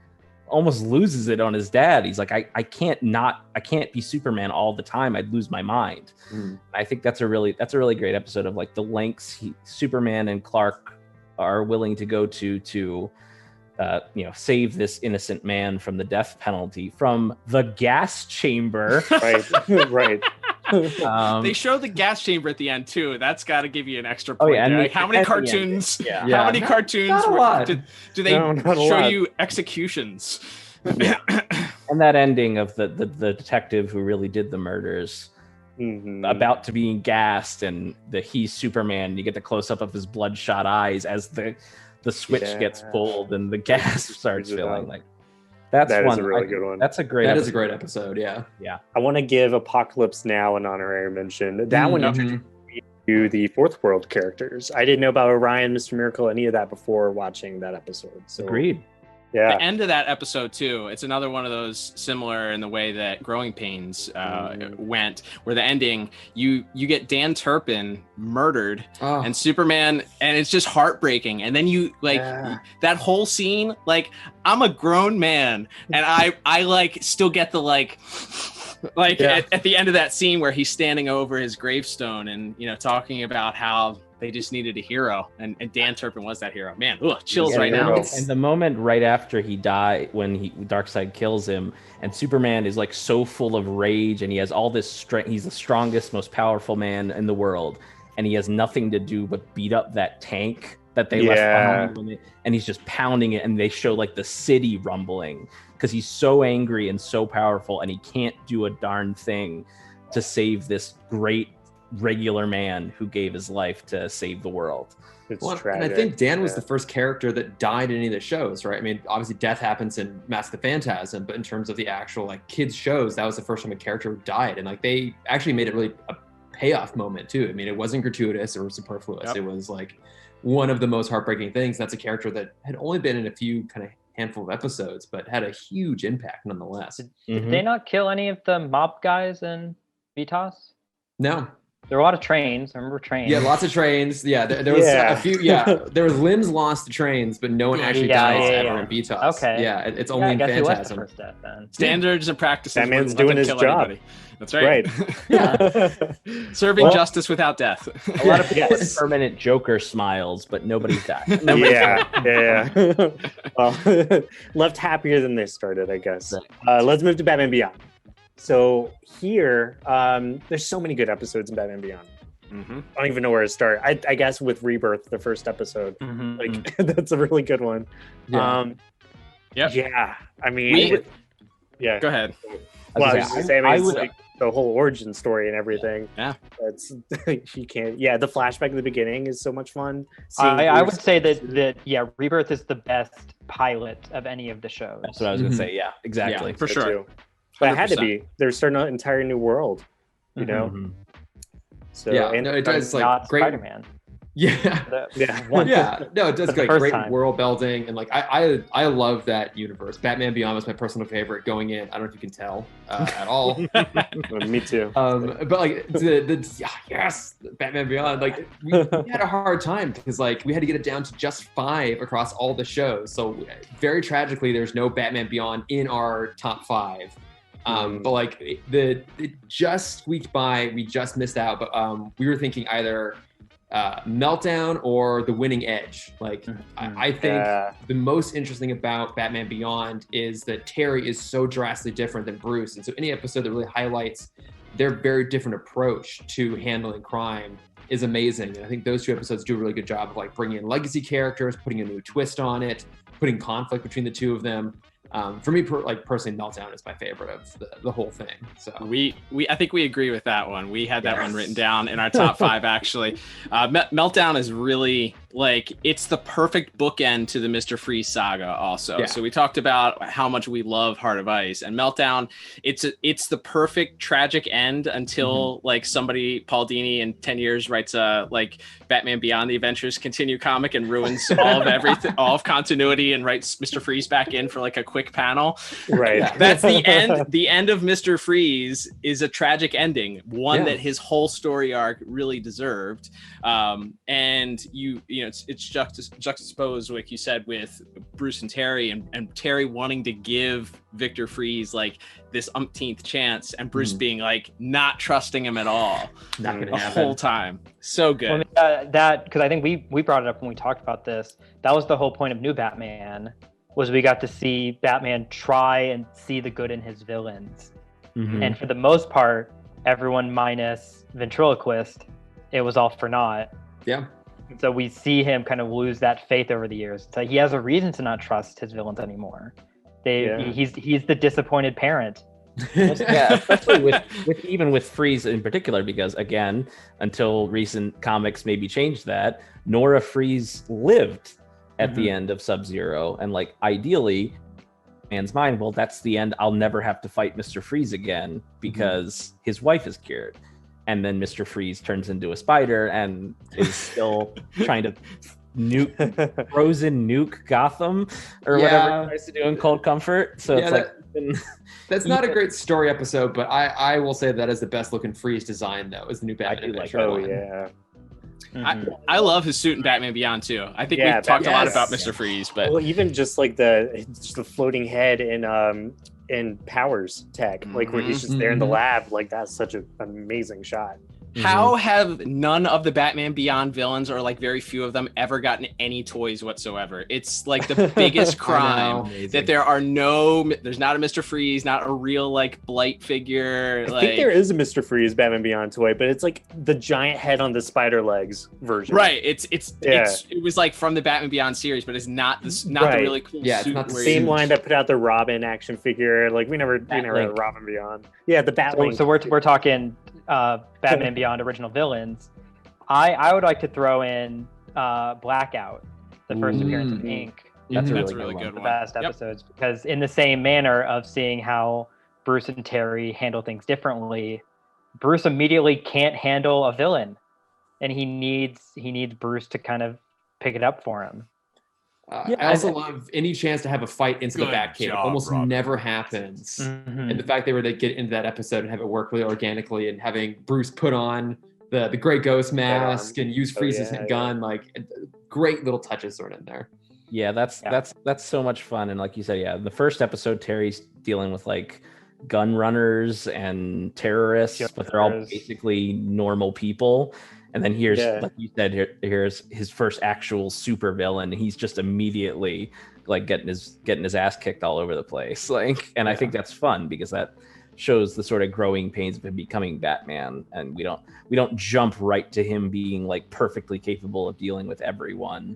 E: almost loses it on his dad. He's like, I can't be Superman all the time. I'd lose my mind. I think that's a really great episode of like the lengths Superman and Clark are willing to go to save this innocent man from the death penalty from the gas chamber.
B: Right.
A: They show the gas chamber at the end too. That's got to give you an extra point. Like, how many cartoons? How many cartoons? Do they show you executions?
E: And that ending of the detective who really did the murders, about to being gassed, and he's Superman. You get the close up of his bloodshot eyes as the switch gets pulled and the gas starts filling. Like that is a really good one. That is a great
C: episode. Yeah.
B: I want to give Apocalypse Now an honorary mention. That one introduced me to the Fourth World characters. I didn't know about Orion, Mr. Miracle, any of that before watching that episode. So,
E: agreed.
B: Yeah.
A: The end of that episode too, it's another one of those similar in the way that Growing Pains went, where the ending you get Dan Turpin murdered and Superman, and it's just heartbreaking. And then you that whole scene, like I'm a grown man and I like still get the at the end of that scene where he's standing over his gravestone and talking about how they just needed a hero, and Dan Turpin was that hero. Man, chills right now.
E: And the moment right after he died, when Darkseid kills him, and Superman is like so full of rage, and he has all this strength. He's the strongest, most powerful man in the world, and he has nothing to do but beat up that tank that they left behind, and he's just pounding it. And they show like the city rumbling because he's so angry and so powerful, and he can't do a darn thing to save this great regular man who gave his life to save the world.
B: It's
C: tragic.
B: And
C: I think Dan was the first character that died in any of the shows, right? I mean, obviously death happens in Mask of the Phantasm, but in terms of the actual like kids shows, that was the first time a character died, and like they actually made it really a payoff moment too. I mean, it wasn't gratuitous or superfluous. It was like one of the most heartbreaking things. That's a character that had only been in a few kind of handful of episodes, but had a huge impact nonetheless.
D: Did they not kill any of the mob guys in VTOS?
C: No.
D: There were a lot of trains. I remember trains.
C: Yeah, lots of trains. Yeah, there was a few. Yeah, there was limbs lost to trains, but no one actually dies ever in BTOS.
D: Okay.
C: Yeah, it's only in
D: I guess
C: Phantasm.
D: He was the first death, then.
A: Standards and practices.
B: That man's
A: wouldn't let
B: doing
A: them
B: his
A: kill
B: job.
A: anybody. That's right.
B: Yeah.
A: Serving justice without death.
E: A lot of people put permanent Joker smiles, but nobody's died.
B: Yeah. Well, left happier than they started, I guess. Let's move to Batman Beyond. So here, there's so many good episodes in Batman Beyond.
A: Mm-hmm.
B: I don't even know where to start. I guess with Rebirth, the first episode, like that's a really good one.
C: Yeah.
B: Yeah. I mean,
A: Go ahead.
B: Well, I was just saying,
E: I
B: it's
E: would.
B: like the whole origin story and everything.
A: Yeah.
B: That's you can't. Yeah, the flashback at the beginning is so much fun.
D: I would say that Rebirth is the best pilot of any of the shows.
E: That's what I was gonna say. Yeah, exactly.
A: Yeah, for sure.
B: Too. But it had to
A: 100%.
B: be. They're starting an entire new world, you know.
E: Mhm.
B: So
C: Yeah, no, it does like
D: not
C: great.
D: Spider-Man.
C: Yeah.
B: Yeah.
C: No, it does
D: For the
C: like
D: first
C: great
D: time.
C: world building, and like I love that universe. Batman Beyond was my personal favorite going in. I don't know if you can tell at all.
B: Me too.
C: But like yes, Batman Beyond. Like we had a hard time because like we had to get it down to just 5 across all the shows. So very tragically, there's no Batman Beyond in our top 5. But like it just squeaked by. We just missed out. But we were thinking either Meltdown or The Winning Edge. Like I think the most interesting about Batman Beyond is that Terry is so drastically different than Bruce, and so any episode that really highlights their very different approach to handling crime is amazing. And I think those 2 episodes do a really good job of like bringing in legacy characters, putting a new twist on it, putting conflict between the 2 of them. For me, personally, Meltdown is my favorite of the whole thing. So
A: I think we agree with that one. We had that one written down in our top 5 actually. Meltdown is really like it's the perfect bookend to the Mr. Freeze saga also.
C: Yeah.
A: So we talked about how much we love Heart of Ice, and Meltdown, it's the perfect tragic end until like somebody, Paul Dini, in 10 years writes a like Batman Beyond the Adventures Continue comic and ruins all of everything, all of continuity, and writes Mr. Freeze back in for like a quick panel.
B: Right.
A: That's the end. The end of Mr. Freeze is a tragic ending, one that his whole story arc really deserved. And you know, it's juxtaposed, like you said, with Bruce and Terry, and Terry wanting to give Victor Freeze like this umpteenth chance, and Bruce being like not trusting him at all,
C: not gonna
A: the
C: happen.
A: whole time. So good.
D: Well, that because I think we brought it up when we talked about this. That was the whole point of New Batman, was we got to see Batman try and see the good in his villains. And for the most part, everyone minus ventriloquist, it was all for naught.
C: Yeah.
D: So we see him kind of lose that faith over the years. So he has a reason to not trust his villains anymore. He's the disappointed parent.
E: Yeah, especially with Freeze in particular, because again, until recent comics maybe changed that, Nora Freeze lived at the end of Sub-Zero, and like ideally, man's mind, well, that's the end. I'll never have to fight Mr. Freeze again because his wife is cured. And then Mr. Freeze turns into a spider and is still trying to frozen nuke Gotham or whatever he tries to do in Cold Comfort. So it's
C: that's not a great story episode, but I will say that is the best looking Freeze design though, is the new Batman.
A: I love his suit in Batman Beyond too. I think we've talked a lot about Mr. Freeze, but
B: even just like the floating head in Powers tech, like where he's just there in the lab, like that's such an amazing shot.
A: How have none of the Batman Beyond villains, or like very few of them, ever gotten any toys whatsoever? It's like the biggest crime that there's not a Mr. Freeze, not a real like Blight figure.
B: I think there is a Mr. Freeze Batman Beyond toy, but it's like the giant head on the spider legs version.
A: Right. It was like from the Batman Beyond series, but it's not the really cool suit.
C: It's not the
B: same line that put out the Robin action figure. Like we never had a Robin Beyond. Yeah, the Batwing.
D: So we're talking Batman Beyond original villains. I would like to throw in Blackout, the first appearance of Ink.
A: That's a really good one.
D: The best episodes, because in the same manner of seeing how Bruce and Terry handle things differently, Bruce immediately can't handle a villain, and he needs Bruce to kind of pick it up for him.
C: I also love any chance to have a fight into the Batcave. It almost never happens. And the fact they were to get into that episode and have it work really organically, and having Bruce put on the Grey Ghost mask and use Freeze's gun, like great little touches sort of in there.
E: Yeah, that's so much fun. And like you said, the first episode, Terry's dealing with like gun runners and terrorists, but they're all basically normal people. And then here's, like you said, here's his first actual super villain. He's just immediately like getting his ass kicked all over the place. Like, and I think that's fun because that shows the sort of growing pains of him becoming Batman. And we don't jump right to him being like perfectly capable of dealing with everyone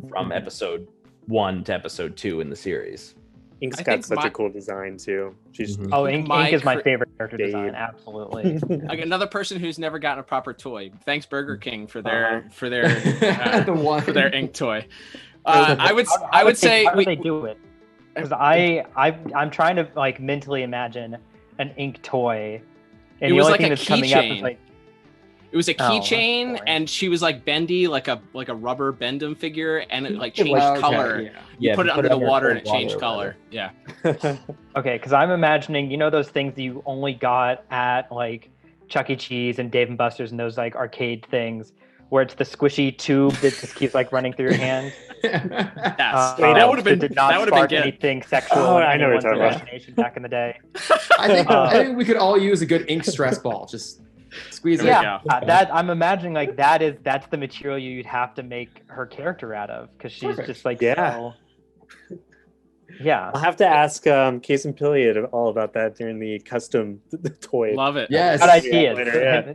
E: from episode 1 to episode 2 in the series.
B: Ink's got such a cool design too. She's
D: Ink is my favorite character design. Absolutely.
A: Like another person who's never gotten a proper toy. Thanks Burger King for their for their Ink toy. I would say
D: how do they do it? Because I'm trying to like mentally imagine an Ink toy, and the only thing that's coming up is like.
A: It was a keychain, and she was like bendy, like a rubber Bendham figure, and it like changed color. You put it under the water, and it changed color. Yeah.
D: Okay, because I'm imagining, those things that you only got at like Chuck E. Cheese and Dave and Buster's and those like arcade things, where it's the squishy tube that just keeps like running through your hand.
A: That would have been.
D: Did not spark anything sexual.
B: I know what you're talking
D: about. Back in the day.
C: I think we could all use a good Ink stress ball. Just squeeze it.
D: That I'm imagining like that's the material you'd have to make her character out of, because she's just like
B: I'll have to ask Case and Pilliard all about that during the custom toy.
A: Love it.
C: Yes.
D: I got ideas.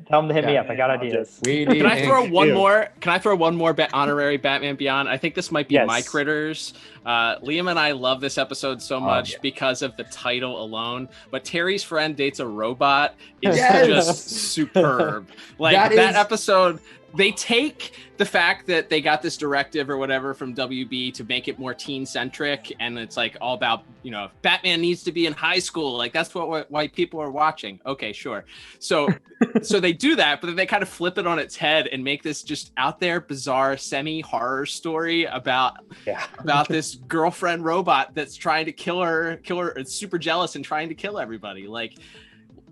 D: Tell them to hit me up. I got ideas.
A: Can I throw one more? Can I throw one more honorary Batman Beyond? I think this might be My Critters. Liam and I love this episode so much because of the title alone. But Terry's friend dates a robot is just superb. Like that episode. They take the fact that they got this directive or whatever from WB to make it more teen-centric, and it's like all about, Batman needs to be in high school. Like that's why people are watching. Okay, sure. So they do that, but then they kind of flip it on its head and make this just out there, bizarre, semi-horror story about this girlfriend robot that's trying to kill her. It's super jealous and trying to kill everybody. Like,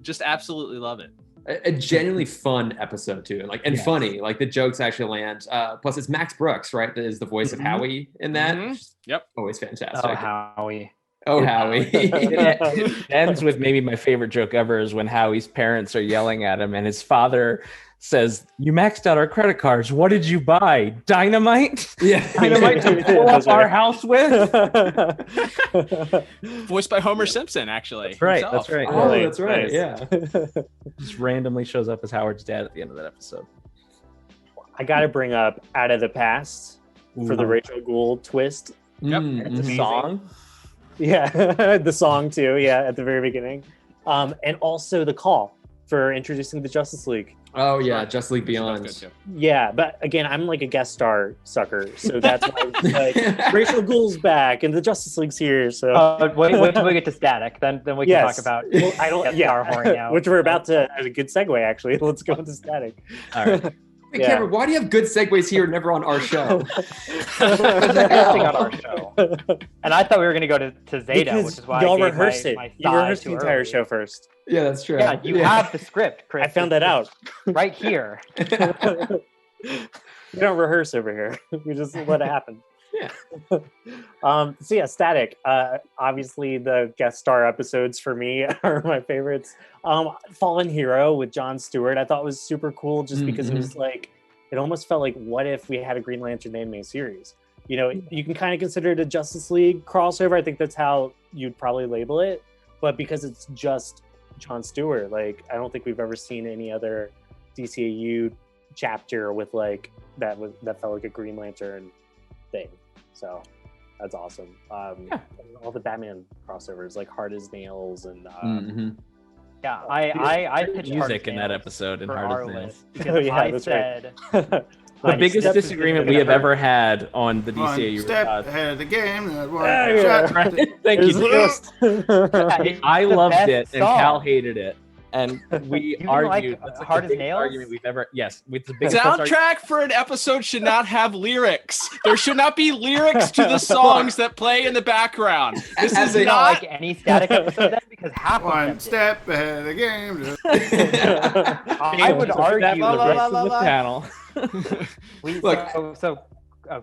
A: just absolutely love it.
C: A genuinely fun episode too, and funny. Like the jokes actually land. Plus, it's Max Brooks, right? That is the voice of Howie in that.
A: Yep,
C: always fantastic.
D: Oh, Howie.
E: It ends with maybe my favorite joke ever is when Howie's parents are yelling at him, and his father says, "You maxed out our credit cards. What did you buy? Dynamite? Dynamite to blow up our house with?"
A: Voiced by Homer Simpson, actually.
E: That's right.
A: Himself.
E: That's right.
C: Oh, that's right. Yeah.
E: Just randomly shows up as Howard's dad at the end of that episode.
B: I got to bring up Out of the Past for the Rachel Gould twist.
A: Yep.
E: The song.
B: Yeah, the song too. Yeah, at the very beginning, and also the call for introducing the Justice League.
C: Oh yeah, Justice League Beyond.
B: Yeah, but again, I'm like a guest star sucker, so that's why like Rachel Gould's back and the Justice League's here. So
D: wait till we get to Static, then we can talk about.
B: Well, I don't. Which we're about to. A good segue, actually. Let's go into Static.
C: All right. Hey, Cameron, why do you have good segues here, never on our show?
D: On our show. And I thought we were going to go to Zeta, which is why
B: y'all
D: I gave
B: rehearsed it. You rehearsed the entire
D: early.
B: show first.
C: Yeah, that's true.
D: Yeah, you have the script, Chris.
B: I found that out
D: right here.
B: We don't rehearse over here. We just let it happen.
C: Yeah.
B: So yeah, Static. Obviously, the guest star episodes for me are my favorites. Fallen Hero with Jon Stewart, I thought was super cool, just because it was like, it almost felt like, what if we had a Green Lantern anime series? You can kind of consider it a Justice League crossover. I think that's how you'd probably label it. But because it's just Jon Stewart, like I don't think we've ever seen any other DCAU chapter with like that felt like a Green Lantern thing. So that's awesome. All the Batman crossovers, like Hard as Nails and
D: I pitched
E: music in that episode and Hard as Nails.
D: Because I said
E: the biggest disagreement we have ever had on the DCAU.
F: Step ahead of the game.
E: Thank you. I loved it, and Cal hated it. And we
D: You
E: argued.
D: like
E: That's like
D: Hard
E: the
D: as
E: biggest
D: Nails?
E: argument we've ever. Yes, with the biggest argument.
A: Soundtrack for an episode should not have lyrics. There should not be lyrics to the songs that play in the background. This is
D: You don't
A: not
D: like any Static episode then? Because half of them
F: One
D: did.
F: step ahead of the game.
D: I would argue
E: for the rest of the panel.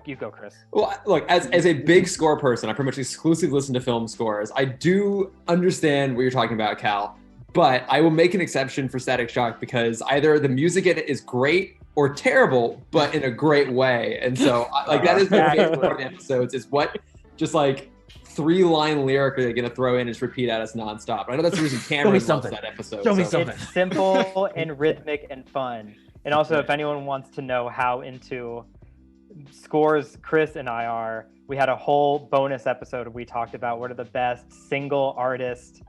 D: You go, Chris.
C: Well, look, as a big score person, I pretty much exclusively listen to film scores. I do understand what you're talking about, Cal, but I will make an exception for Static Shock because either the music in it is great or terrible, but in a great way. And so, that is my favorite part of the episodes is what just like 3-line lyric are they going to throw in and just repeat at us nonstop. I know that's the reason Cameron loves that episode.
E: Show me something.
D: It's simple and rhythmic and fun. And also, if anyone wants to know how into scores Chris and I are, we had a whole bonus episode where we talked about what are the best single artist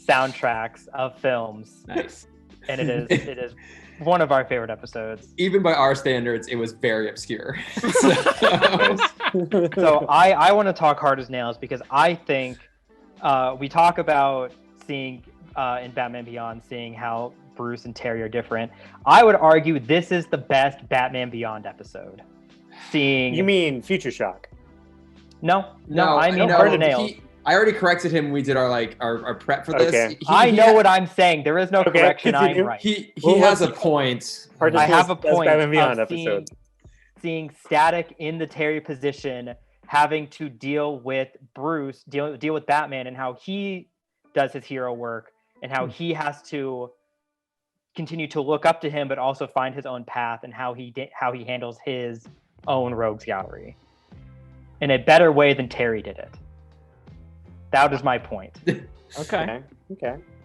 D: soundtracks of films.
E: Nice.
D: And it is one of our favorite episodes.
C: Even by our standards, it was very obscure.
D: So I want to talk Hard as Nails because I think we talk about seeing in Batman Beyond, seeing how Bruce and Terry are different. I would argue this is the best Batman Beyond episode.
B: You mean Future Shock?
D: No, I mean Hard as Nails.
C: I already corrected him when we did our prep for this.
B: Okay.
D: I know what I'm saying. There is no correction. I'm right.
C: He has a point.
D: I have a point
B: Batman Beyond
D: of
B: episode.
D: seeing Static in the Terry position, having to deal with Bruce, deal with Batman, and how he does his hero work, and how he has to continue to look up to him, but also find his own path, and how he handles his own rogues gallery in a better way than Terry did it. That is my point.
B: Okay.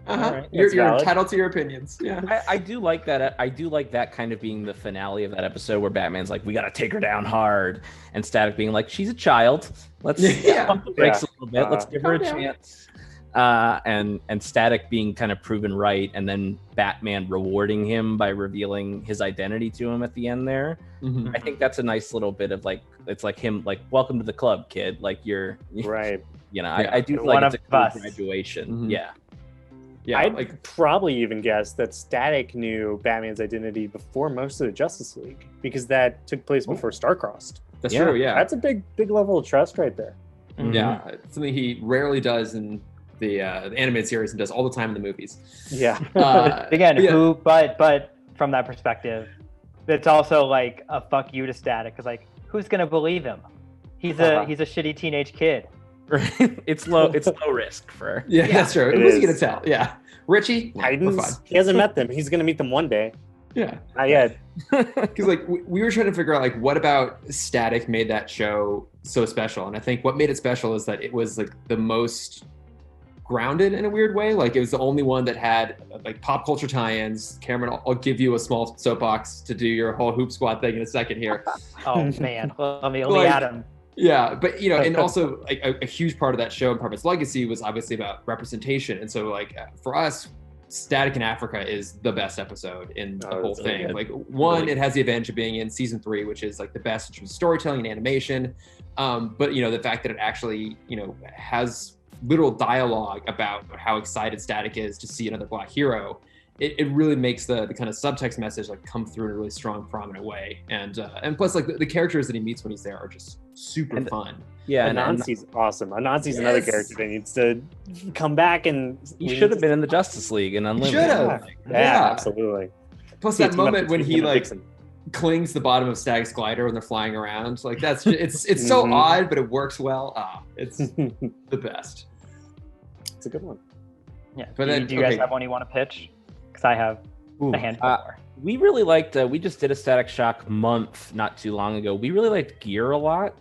C: Uh-huh.
B: Right.
C: You're entitled to your opinions. Yeah.
E: I do like that. I do like that kind of being the finale of that episode where Batman's like, we got to take her down hard. And Static being like, she's a child. Let's pump the brakes a little bit. Let's give her a chance. And Static being kind of proven right. And then Batman rewarding him by revealing his identity to him at the end there.
C: Mm-hmm.
E: I think that's a nice little bit of like, it's like him, like, welcome to the club, kid. Like you're
B: right.
E: You know, I do feel
D: One
E: like it's a
D: of
E: cool
D: us.
E: graduation.
C: Mm-hmm.
E: Yeah.
C: Yeah.
B: I'd probably even guess that Static knew Batman's identity before most of the Justice League because that took place before Starcrossed.
C: That's true. Yeah.
B: That's a big level of trust right there.
E: Mm-hmm.
C: Yeah. It's something he rarely does in the animated series and does all the time in the movies.
B: Yeah.
D: Again, but from that perspective, it's also like a fuck you to Static because like who's gonna believe him? He's a shitty teenage kid.
E: It's low risk for.
C: Yeah, that's true. Who's he gonna tell? Yeah. Richie?
B: Titans?
C: We're fine.
B: He hasn't met them. He's gonna meet them one day.
C: Yeah.
B: Not yet.
C: Because like we were trying to figure out like what about Static made that show so special, and I think what made it special is that it was like the most grounded in a weird way. Like it was the only one that had like pop culture tie-ins. Cameron, I'll give you a small soapbox to do your whole hoop squad thing in a second here.
D: Oh man, let me
C: Like,
D: add him.
C: Yeah, but you know, and also like a huge part of that show and part of its legacy was obviously about representation. And so like for us, Static in Africa is the best episode in the whole thing. Like one, it has the advantage of being in season 3, which is like the best in terms of storytelling and animation. But you know, the fact that it actually, you know, has literal dialogue about how excited Static is to see another Black hero. It really makes the kind of subtext message like come through in a really strong, prominent way. And plus like the characters that he meets when he's there are just super fun.
E: Yeah,
B: Anansi's awesome. Anansi's another character that needs to come back, and
E: he should have been in the Justice League and Unlimited.
C: Should have.
B: Yeah, absolutely.
C: Plus that moment when he like clings the bottom of Stag's glider when they're flying around, like that's just, it's so odd, but it works well. It's the best.
B: It's a good one.
D: Yeah.
C: But
D: Do you guys have one you want to pitch? Because I have a handful more.
E: We really liked. We just did a Static Shock month not too long ago. We really liked Gear a lot.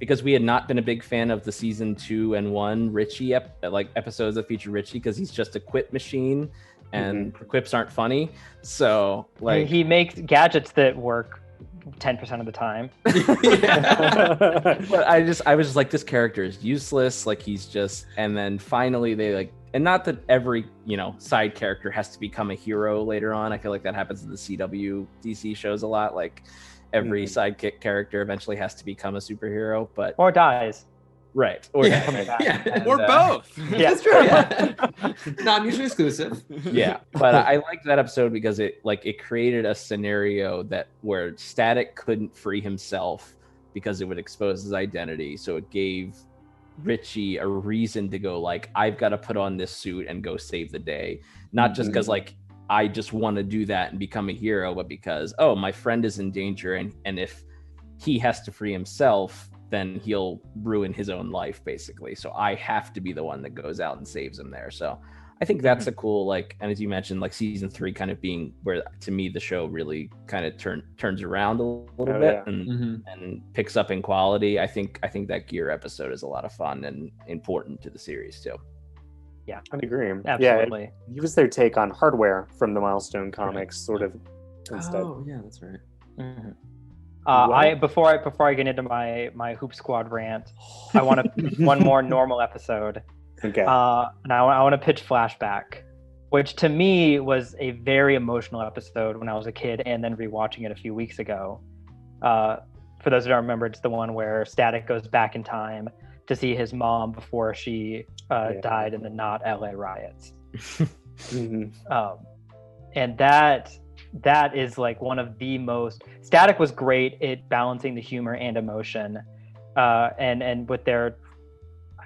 E: Because we had not been a big fan of the season 2 and 1 Richie episodes that feature Richie because he's just a quip machine and the quips aren't funny. So like
D: he makes gadgets that work 10% of the time.
E: But I was just like, this character is useless. Like he's just, and then finally they like, and not that every, you know, side character has to become a hero later on. I feel like that happens in the CW DC shows a lot. Like every sidekick character eventually has to become a superhero, but
D: or dies.
E: Right. Or
A: Or both.
D: Yeah.
C: That's true. Yeah. Not mutually exclusive.
E: Yeah, but I liked that episode because it created a scenario where Static couldn't free himself because it would expose his identity. So it gave Richie a reason to go like, I've got to put on this suit and go save the day, not just because like I just want to do that and become a hero, but because my friend is in danger, and if he has to free himself, then he'll ruin his own life basically. So I have to be the one that goes out and saves him there. So I think that's a cool, like, and as you mentioned, like season 3 kind of being where, to me, the show really kind of turns around a little bit and picks up in quality. I think that Gear episode is a lot of fun and important to the series too.
B: Yeah, I agree.
D: Absolutely.
B: Yeah, he was their take on Hardware from the Milestone comics, sort of. Instead.
C: Oh, yeah, that's right.
D: Before I get into my Hoop Squad rant, I want one more normal episode.
B: Okay.
D: And I want to pitch Flashback, which to me was a very emotional episode when I was a kid, and then rewatching it a few weeks ago. For those who don't remember, it's the one where Static goes back in time to see his mom before she died in the Not LA riots. And that is like one of the most. Static was great at balancing the humor and emotion, and with their.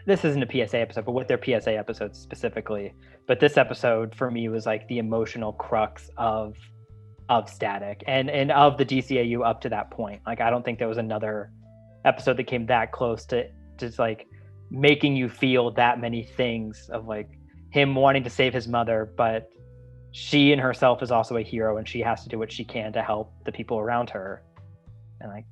D: This isn't a PSA episode, but with their PSA episodes specifically. But this episode for me was like the emotional crux of Static and of the DCAU up to that point. Like, I don't think there was another episode that came that close to just like making you feel that many things of like him wanting to save his mother, but she in herself is also a hero and she has to do what she can to help the people around her. And like,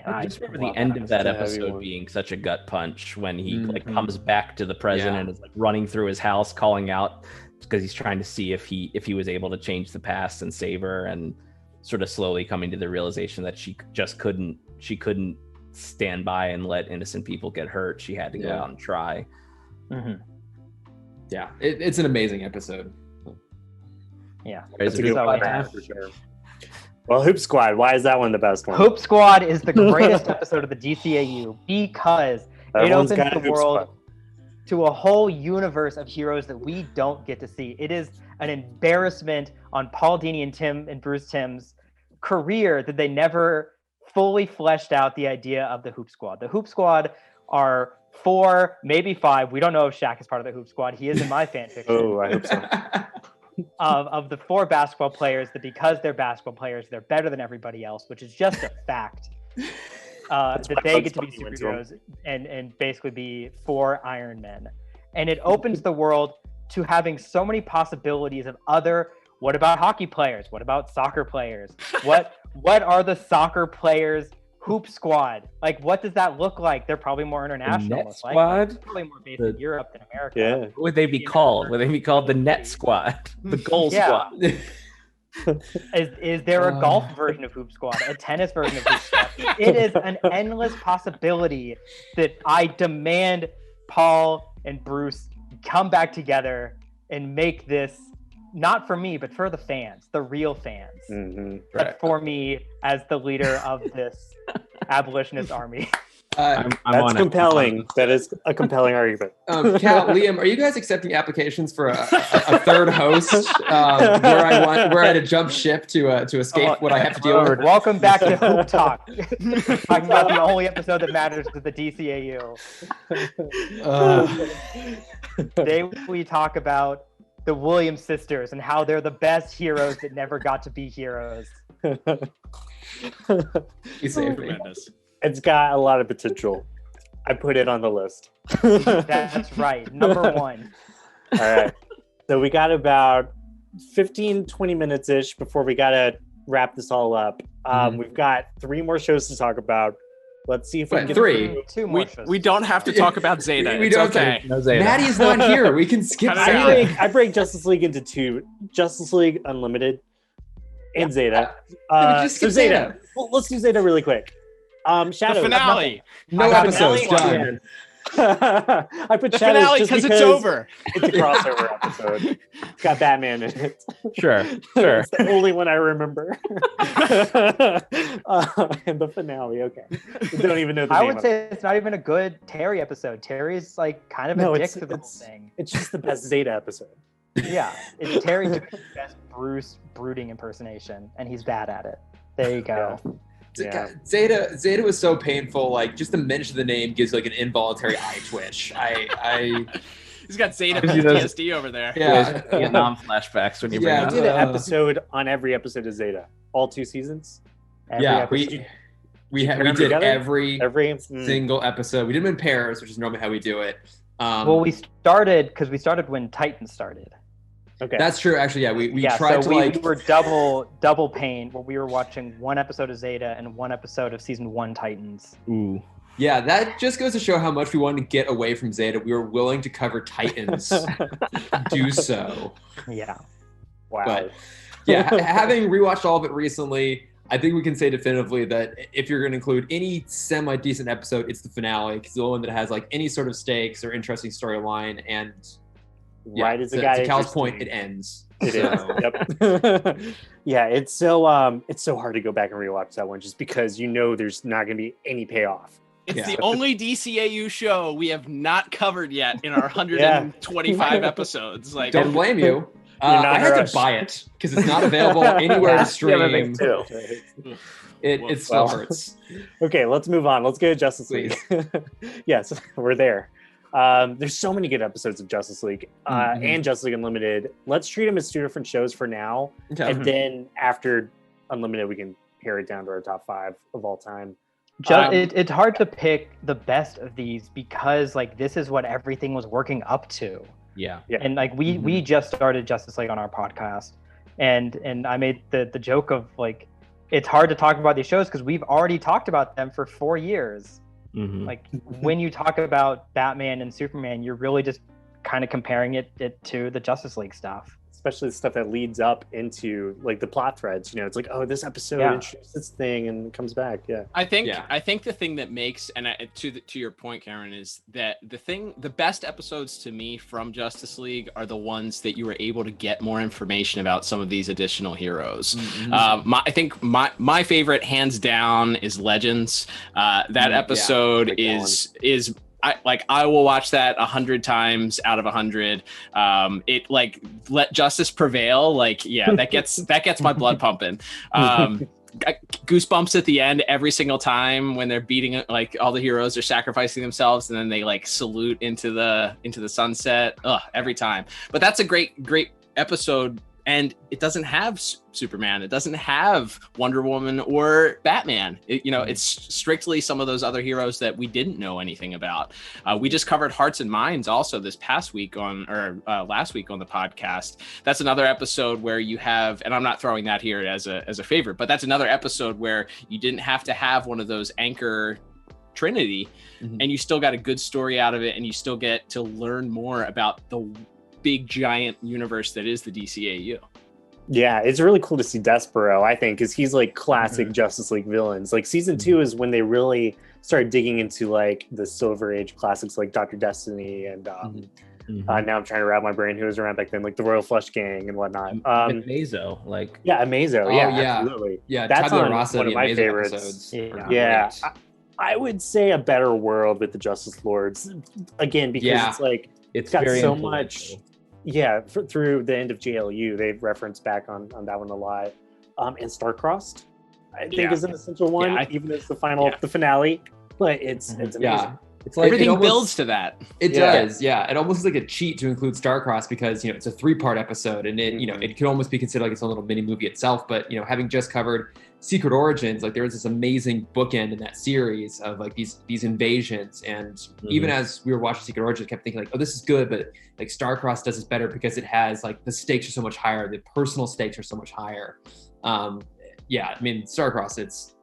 E: I just remember the end of that episode being such a gut punch when he like comes back to the present and is like running through his house calling out because he's trying to see if he was able to change the past and save her, and sort of slowly coming to the realization that she couldn't stand by and let innocent people get hurt. She had to go out and try.
C: Yeah, it's an amazing episode.
D: Yeah,
B: it's a good one for sure. Well, Hoop Squad, why is that one the best one?
D: Hoop Squad is the greatest episode of the DCAU because it opens the world to a whole universe of heroes that we don't get to see. It is an embarrassment on Paul Dini and Timm and Bruce Timm's career that they never fully fleshed out the idea of the Hoop Squad. The Hoop Squad are 4, maybe 5. We don't know if Shaq is part of the Hoop Squad. He is in my fan fiction.
B: Oh, I hope so.
D: Of the 4 basketball players that because they're basketball players, they're better than everybody else, which is just a fact. That they get to be superheroes and basically be 4 Iron Men. And it opens the world to having so many possibilities of what about hockey players? What about soccer players? What are the soccer players Hoop Squad? Like, what does that look like? They're probably more international.
E: Net Squad?
D: Probably more based in Europe than America.
B: Yeah.
E: What would they be called? Would they be called the Net Squad? The Goal Squad?
D: Is there a golf version of Hoop Squad? A tennis version of Hoop Squad? It is an endless possibility that I demand Paul and Bruce come back together and make this, not for me, but for the fans, the real fans. But for me as the leader of this abolitionist army.
B: That's compelling. That is a compelling argument.
C: Cal, Liam, are you guys accepting applications for a third host where I had to jump ship to escape what I have to deal with?
D: Welcome back to Hoop Talk. Talking about the only episode that matters to the DCAU. Today we talk about the Williams sisters and how they're the best heroes that never got to be heroes.
C: You saved me.
B: It's got a lot of potential. I put it on the list.
D: That's right. Number 1.
B: All right. So we got about 15-20 minutes-ish before we got to wrap this all up. We've got 3 more shows to talk about. Let's see if we can get
C: 3.
D: 2 more shows.
A: We don't have to talk about Zeta.
C: We
A: it's
C: don't
A: okay.
C: No Zeta. Maddie's not here. We can skip Zeta.
B: I break Justice League into 2. Justice League Unlimited and Zeta.
C: Just skip Zeta.
B: Well, let's do Zeta really quick. Shadow.
A: The finale.
C: No episodes done.
B: I put
A: The
B: Shadows
A: finale
B: just
A: because it's over.
B: It's a crossover episode. It's got Batman in it.
E: Sure.
B: It's the only one I remember. And the finale. Okay. I don't even know the
D: I
B: name
D: would
B: of
D: say
B: it.
D: it's not even a good Terry episode. Terry's like kind of a dick to the whole thing.
B: It's just the best Zeta episode.
D: Yeah, it's Terry doing his best Bruce brooding impersonation, and he's bad at it. There you go.
B: Yeah.
C: Zeta was so painful. Like just the mention of the name gives like an involuntary eye twitch.
A: He's got Zeta
E: He does-
A: PTSD over there.
C: Yeah.
E: Vietnam flashbacks when you bring
C: Yeah,
E: it
B: We did
E: up.
B: an episode on every episode of Zeta, all 2 seasons. Every
C: Yeah,
B: episode.
C: we
B: pair them
C: did
B: together?
C: every
B: Every
C: single episode. We did them in pairs, which is normally how we do it.
D: Well, we started when Titan started.
B: Okay.
C: That's true. Actually, yeah, we
D: Yeah,
C: tried
D: so
C: to
D: we
C: like
D: were double pain, where we were watching one episode of Zeta and one episode of season 1 Titans.
E: Ooh.
C: Yeah, that just goes to show how much we wanted to get away from Zeta. We were willing to cover Titans to do so.
D: Yeah.
B: wow.
C: But yeah, having rewatched all of it recently, I think we can say definitively that if you're going to include any semi-decent episode, it's the finale, because the one that has like any sort of stakes or interesting storyline. And yeah,
B: Right as the guy
C: to Cal's
B: interesting.
C: point, it ends.
B: It
C: So-
B: is. Yep. Yeah, it's so hard to go back and rewatch that one just because you know there's not going to be any payoff.
A: It's
C: Yeah.
A: the only DCAU show we have not covered yet in our 125 episodes. Like,
C: Don't blame you.
B: You're not
C: I had
B: rushed.
C: to buy it because it's not available anywhere
B: Yeah,
C: to stream.
B: the other thing, too.
C: It still
B: Well.
C: hurts.
B: Okay, let's move on. Let's go to Justice League. Yes, we're there. There's so many good episodes of Justice League
C: Mhm.
B: and Justice League Unlimited. Let's treat them as 2 different shows for now.
C: Okay.
B: And then after Unlimited, we can pare it down to our top 5 of all time.
D: It's hard to pick the best of these because like this is what everything was working up to.
E: Yeah.
B: Yeah.
D: And like we just started Justice League on our podcast, and I made the joke of like it's hard to talk about these shows because we've already talked about them for 4 years.
E: Mhm.
D: Like when you talk about Batman and Superman, you're really just kind of comparing it to the Justice League stuff.
B: Especially the stuff that leads up into like the plot threads. You know, it's like, oh, this episode
D: Yeah.
B: introduced this thing and comes back. Yeah.
A: I think
C: Yeah.
A: the thing that makes to your point, Cameron, is that the best episodes to me from Justice League are the ones that you were able to get more information about some of these additional heroes.
C: Mhm.
A: I think my favorite, hands down, is Legends. That
C: Yeah,
A: episode
B: big one.
A: is. I will watch that 100 times out of 100. It like let justice prevail. Like, yeah, that gets my blood pumping. Goosebumps at the end every single time when they're beating, like all the heroes are sacrificing themselves and then they like salute into the sunset. Every time. But that's a great episode. And it doesn't have Superman. It doesn't have Wonder Woman or Batman. It's strictly some of those other heroes that we didn't know anything about. We just covered Hearts and Minds also this past week last week on the podcast. That's another episode where you have, and I'm not throwing that here as a favorite, but that's another episode where you didn't have to have one of those anchor trinity, and you still got a good story out of it, and you still get to learn more about the big giant universe that is the DCAU.
B: Yeah, it's really cool to see Despero, I think, because he's like classic Justice League villains. Like season 2 is when they really started digging into like the Silver Age classics like Dr. Destiny and now I'm trying to wrap my brain who was around back then, like the Royal Flush Gang and whatnot.
E: And Mazo, like
B: Yeah, Amazo.
C: Oh,
B: Yeah,
C: yeah.
B: absolutely.
C: Yeah,
B: That's
C: Tabula
B: on
C: Rasa,
B: one of
C: the
B: my
C: amazing
B: favorites.
C: episodes.
D: Yeah.
C: are
B: Yeah.
C: great.
B: I would say a better world with the Justice Lords again because
C: Yeah.
B: it's like
E: it's
B: got
E: very
B: so
E: influential.
B: much through the end of JLU they've referenced back on that one a lot. And Starcrossed I think
A: Yeah.
B: is an essential one,
A: Yeah,
B: even as the finale, but it's amazing.
C: Yeah.
E: It's like
A: Everything
C: it almost-
A: builds to that.
C: It
B: Yeah.
C: does, yeah. It almost is like a cheat to include Starcross because it's a 3-part episode, and it could almost be considered like its own little mini movie itself. But having just covered Secret Origins, like there was this amazing bookend in that series of like these invasions, and even as we were watching Secret Origins, I kept thinking like, oh, this is good, but like Starcross does this better because it has like the stakes are so much higher, the personal stakes are so much higher. Yeah, I mean Starcross,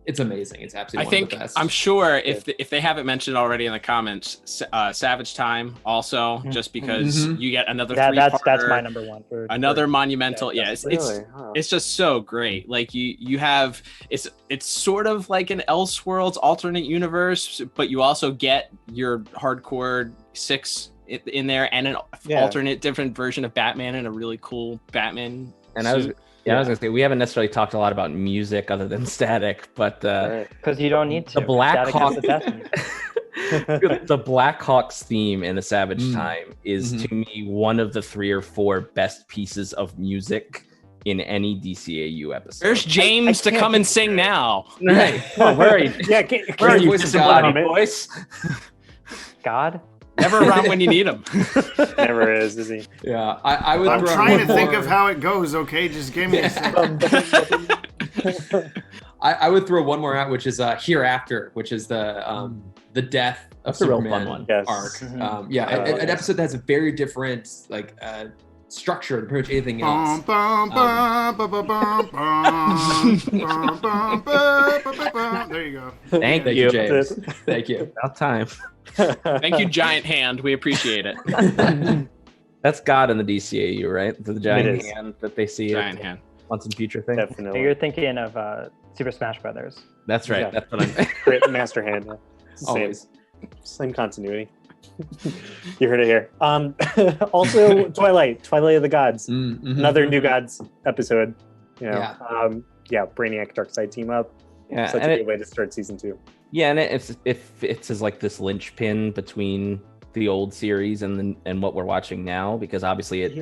C: It's amazing. It's absolutely one of the best.
A: I'm sure if they haven't mentioned already in the comments, Savage Time also, just because you get another
D: that's my number one.
A: Another monumental. Yeah,
B: Really?
A: it's just so great. Like you have it's sort of like an Elseworlds alternate universe, but you also get your hardcore 6 in there and an alternate different version of Batman and a really cool Batman suit.
E: I was gonna say we haven't necessarily talked a lot about music other than Static, but
D: because you don't need to.
E: The Blackhawks, the Blackhawks theme in A Savage Time is to me one of the 3 or 4 best pieces of music in any DCAU episode.
A: There's James to come and sing now.
E: Right? Oh, where are you?
B: Where are you,
E: voice of God, voice?
D: God.
A: Never around when you need him.
B: Never is he?
C: Yeah, I would.
F: I'm trying to think of how it goes. Okay, just give me a second.
C: I would throw one more out, which is Hereafter, which is the death of
E: That's a real
C: Superman
E: fun one.
C: arc. An episode that has a very different structure than pretty much anything else.
F: There you go.
E: Thank
C: you,
E: you,
C: James. Thank you.
E: About time.
A: Thank you, Giant Hand. We appreciate it.
E: That's God in the DCAU, right? The giant hand that they see.
A: Giant hand.
E: Once and future thing.
B: Definitely.
D: You're thinking of Super Smash Brothers.
E: That's right.
B: Yeah.
E: That's what I'm.
B: Great Master Hand. Yeah.
C: Always.
B: Same continuity. You heard it here. Also, Twilight of the Gods. Another New Gods episode. Brainiac Darkseid team up.
E: Yeah,
B: Such a good way to start season 2.
E: Yeah, and it's as like this linchpin between the old series and what we're watching now, because obviously it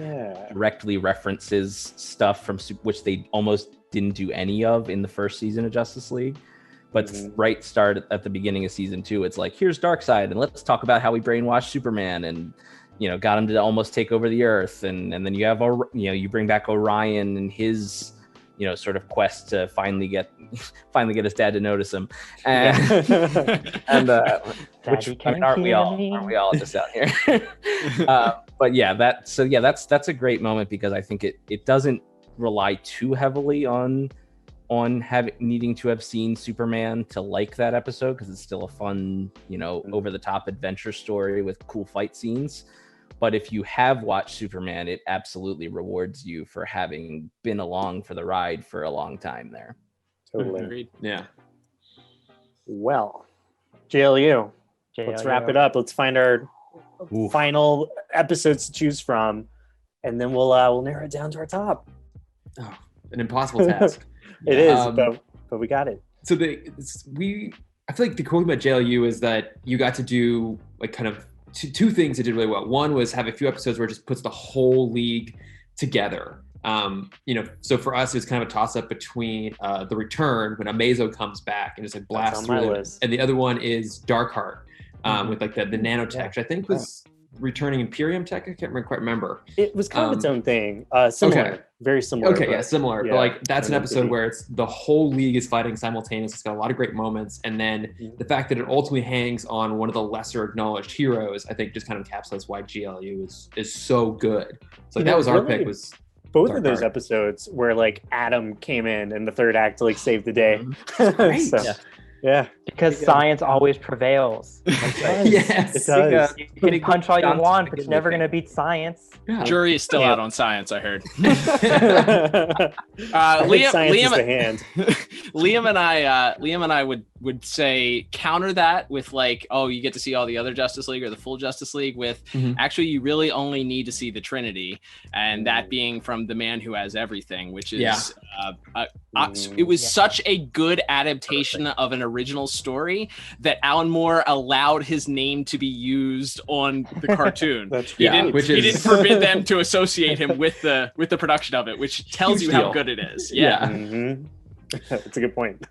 E: directly references stuff from which they almost didn't do any of in the first season of Justice League. But right start at the beginning of season 2, it's like, here's Darkseid, and let's talk about how we brainwashed Superman and got him to almost take over the Earth, and then you have you bring back Orion and his sort of quest to finally get his dad to notice him, and aren't we all just out here? But that's a great moment, because I think it doesn't rely too heavily on needing to have seen Superman to like that episode, because it's still a fun over the top adventure story with cool fight scenes. But if you have watched Superman, it absolutely rewards you for having been along for the ride for a long time there.
B: Totally.
A: Agreed.
C: Yeah.
B: Well, JLU. Let's wrap it up. Let's find our final episodes to choose from, and then we'll narrow it down to our top.
C: Oh, an impossible task.
B: It is, but we got it.
C: So I feel like the cool thing about JLU is that you got to do like kind of two things that did really well. One was have a few episodes where it just puts the whole league together. So for us, it was kind of a toss up between The Return, when Amazo comes back and just like blasts through it. And the other one is Darkheart, with like the nanotech, which I think was returning Imperium tech. I can't quite remember.
B: It was kind of its own thing. Similar, very similar.
C: Okay, similar. But like that's an episode where it's the whole league is fighting simultaneously. It's got a lot of great moments, and then the fact that it ultimately hangs on one of the lesser acknowledged heroes, I think, just kind of encapsulates why GLU is so good. So that was our pick. Was
B: both of those episodes where like Adam came in the third act to like save the day.
C: Great.
B: Yeah.
D: Because science always prevails.
C: Yes,
B: it does.
D: You can punch all you want, but it's never going to beat science.
C: Yeah.
A: Jury is still out on science, I heard. Liam and I would say counter that with like, oh, you get to see all the other Justice League or the full Justice League with actually you really only need to see the Trinity, and that being from the man who has everything, which is it was such a good adaptation of an original story that Alan Moore allowed his name to be used on the cartoon. He didn't forbid them to associate him with the production of it, which tells you how good it is.
B: That's a good point.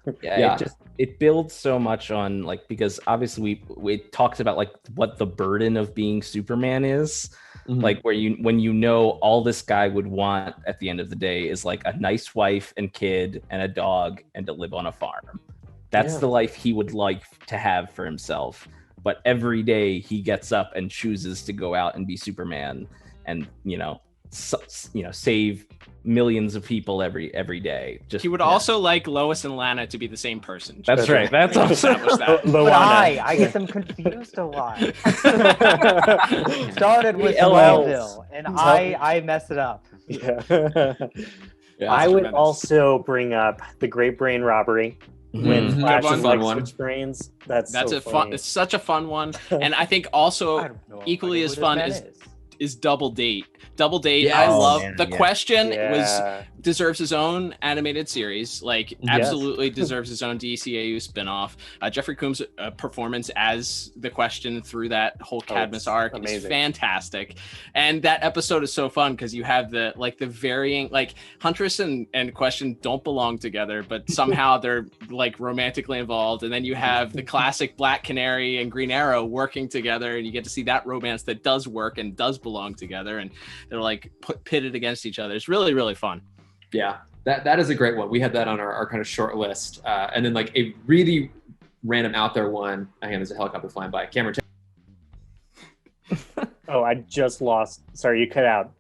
E: It builds so much on like, because obviously we talked about like what the burden of being Superman is. Like when all this guy would want at the end of the day is like a nice wife and kid and a dog and to live on a farm. That's the life he would like to have for himself. But every day he gets up and chooses to go out and be Superman and, save millions of people every day. Just
A: He would also like Lois and Lana to be the same person.
E: That's right. That's also
A: that.
D: But I get them confused a lot. Started with
B: LLs.
D: Smallville, and I mess it up.
B: Yeah.
A: Yeah,
B: I would
A: tremendous.
B: also bring up the Great Brain Robbery when
C: Mhm.
B: Flash
A: Good
B: is
A: one.
B: like
C: Fun one.
B: switch brains. That's so
A: a fun.
B: funny.
A: It's such a fun one, and I think also
D: I don't know
A: equally
D: who
A: as
D: this
A: fun
D: man
A: is Double Date. Double Date.
C: Yes.
A: I
C: Oh,
A: love
E: man,
A: the
E: yeah.
A: question
B: Yeah.
A: deserves his own animated series. Like absolutely deserves his own DCAU spinoff. Jeffrey Combs' performance as the question through that whole Cadmus
B: it's
A: arc is
B: amazing.
A: fantastic, and that episode is so fun because you have the varying, like Huntress and Question don't belong together, but somehow they're like romantically involved, and then you have the classic Black Canary and Green Arrow working together, and you get to see that romance that does work and does belong together, and they're like pitted against each other. It's really, really fun.
C: Yeah, that is a great one. We had that on our kind of short list. And then like a really random out there one. Hang on, there's a helicopter flying by. Cameron.
B: Oh, I just lost. Sorry, you cut out.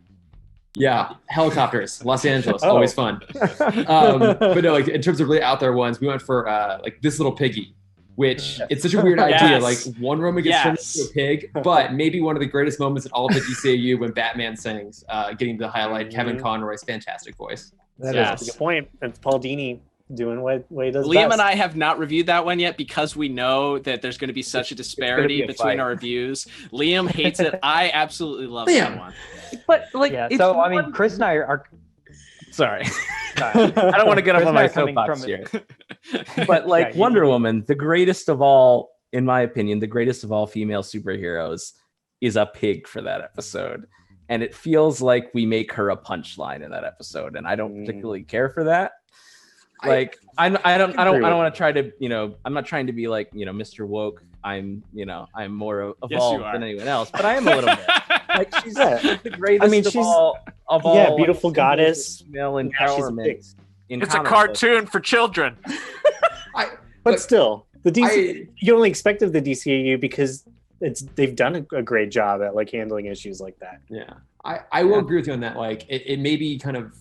C: Yeah, helicopters, Los Angeles,
B: Oh.
C: always fun. But no, like in terms of really out there ones, we went for like This Little Piggy, which it's such a weird idea.
A: Yes.
C: Like one Roman gets turned into a pig, but maybe one of the greatest moments in all of the DCAU when Batman sings, getting to highlight Kevin Conroy's fantastic voice.
B: That
A: Yes.
B: is a good point. It's Paul Dini doing what he does
A: Liam
B: best.
A: and I have not reviewed that one yet because we know that there's going to be such a disparity
E: a
A: between
E: fight.
A: our reviews. Liam hates it. I absolutely love that
C: Liam.
A: one.
E: but like
D: Yeah.
E: it's
D: So I mean,
E: one-
D: Chris and I are.
E: sorry.
D: Sorry.
E: I don't want to get up
D: Chris
E: on
D: and I
E: my
D: are coming
E: soapbox
D: from-
E: here. But like
D: Yeah, you-
E: Wonder Woman, the greatest of all, in my opinion, the greatest of all female superheroes is a pig for that episode. And it feels like we make her a punchline in that episode. And I don't particularly care for that. Like I don't want to try to, I'm not trying to be like, Mr. Woke. I'm more evolved
A: are.
E: than anyone else, but I am a little bit. Like she's
B: Yeah.
E: the greatest
B: I mean,
E: of
B: she's-
E: all
B: yeah,
E: like,
B: beautiful
E: symbols of
B: goddess.
E: female
B: Yeah, she's a
E: empowerment.
B: pig.
E: in
G: It's a
E: comic books.
G: cartoon for children.
B: But
C: Look,
B: still, the DC you only expect of the DCAU because they've done a great job at like handling issues like that.
C: Yeah, I will agree with you on that. Like, it may be kind of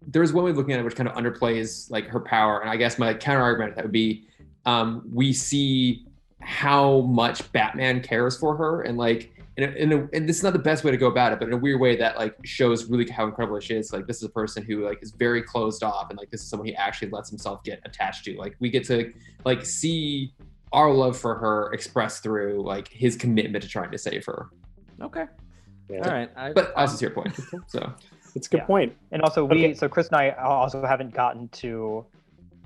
C: there's one way of looking at it which kind of underplays like her power, and I guess my counter argument that would be we see how much Batman cares for her, and like and this is not the best way to go about it, but in a weird way that like shows really how incredible she is. Like, this is a person who like is very closed off, and like this is someone he actually lets himself get attached to. Like, we get to like see our love for her expressed through like his commitment to trying to save her.
E: Okay.
B: Yeah.
E: All right.
C: But also to your point, so
B: It's a good
D: Yeah.
B: point.
D: And also, so Chris and I also haven't gotten to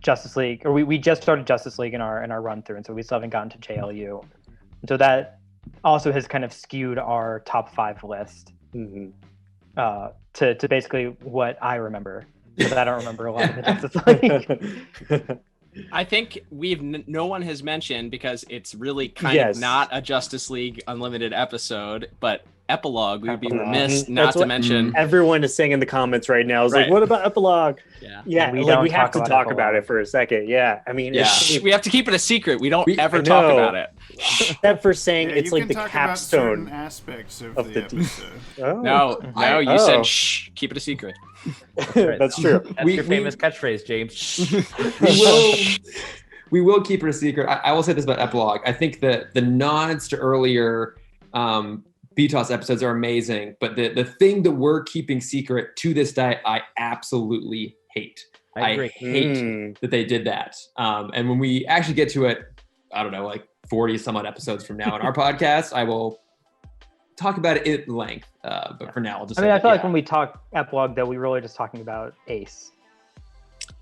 D: Justice League, or we just started Justice League in our run through, and so we still haven't gotten to JLU. And so that also has kind of skewed our top 5 list
B: Mhm.
D: to basically what I remember, because I don't remember a lot of the Justice League.
A: I think no one has mentioned, because it's really kind
B: Yes.
A: of not a Justice League Unlimited episode, but epilogue. We would be
B: Epilogue.
A: remiss
B: That's
A: not to
B: what-
A: mention.
B: Everyone is saying in the comments right now is like,
A: Right.
B: "What about epilogue?"
A: Yeah.
B: Yeah,
D: We
B: like
D: don't
B: we have
D: talk
B: to
D: about
B: talk about
D: epilogue.
B: it for a second. Yeah, I mean,
C: Yeah.
B: it's,
A: We have to keep it a secret. We don't
C: We-
A: ever
B: I
A: talk
B: know.
A: about it.
B: except for saying
F: Yeah,
B: it's
F: you
B: like
F: can
B: the
F: talk about certain
B: capstone.
F: aspects of
B: of
F: the
B: the
F: episode.
B: Oh.
A: No, you
B: Oh.
A: said shh, keep it a secret.
B: That's true.
E: That's
C: We-
E: your
C: we-
E: famous catchphrase, James.
C: we will keep it a secret. I will say this about epilogue. I think that the nods to earlier BTOS episodes are amazing, but the thing that we're keeping secret to this day, I absolutely hate.
E: I agree.
C: hate
B: Mm.
C: that they did that. And when we actually get to it, I don't know, like 40 some odd episodes from now in our podcast, I will talk about it at length. But for now, I'll just
D: I mean,
C: say
D: I feel
C: that,
D: like when we talk epilogue, though, we're really just talking about Ace.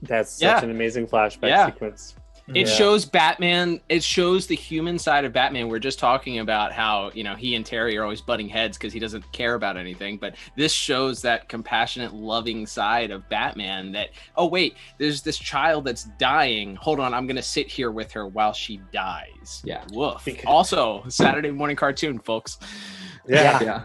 B: That's
A: Yeah.
B: such an amazing flashback
A: Yeah.
B: sequence.
A: It
B: Yeah.
A: shows Batman. It shows the human side of Batman. We're just talking about how, he and Terry are always butting heads because he doesn't care about anything. But this shows that compassionate, loving side of Batman that, oh, wait, there's this child that's dying. Hold on, I'm going to sit here with her while she dies.
C: Yeah.
A: Woof.
B: Because-
A: Also, Saturday morning cartoon, folks.
B: Yeah.
C: yeah.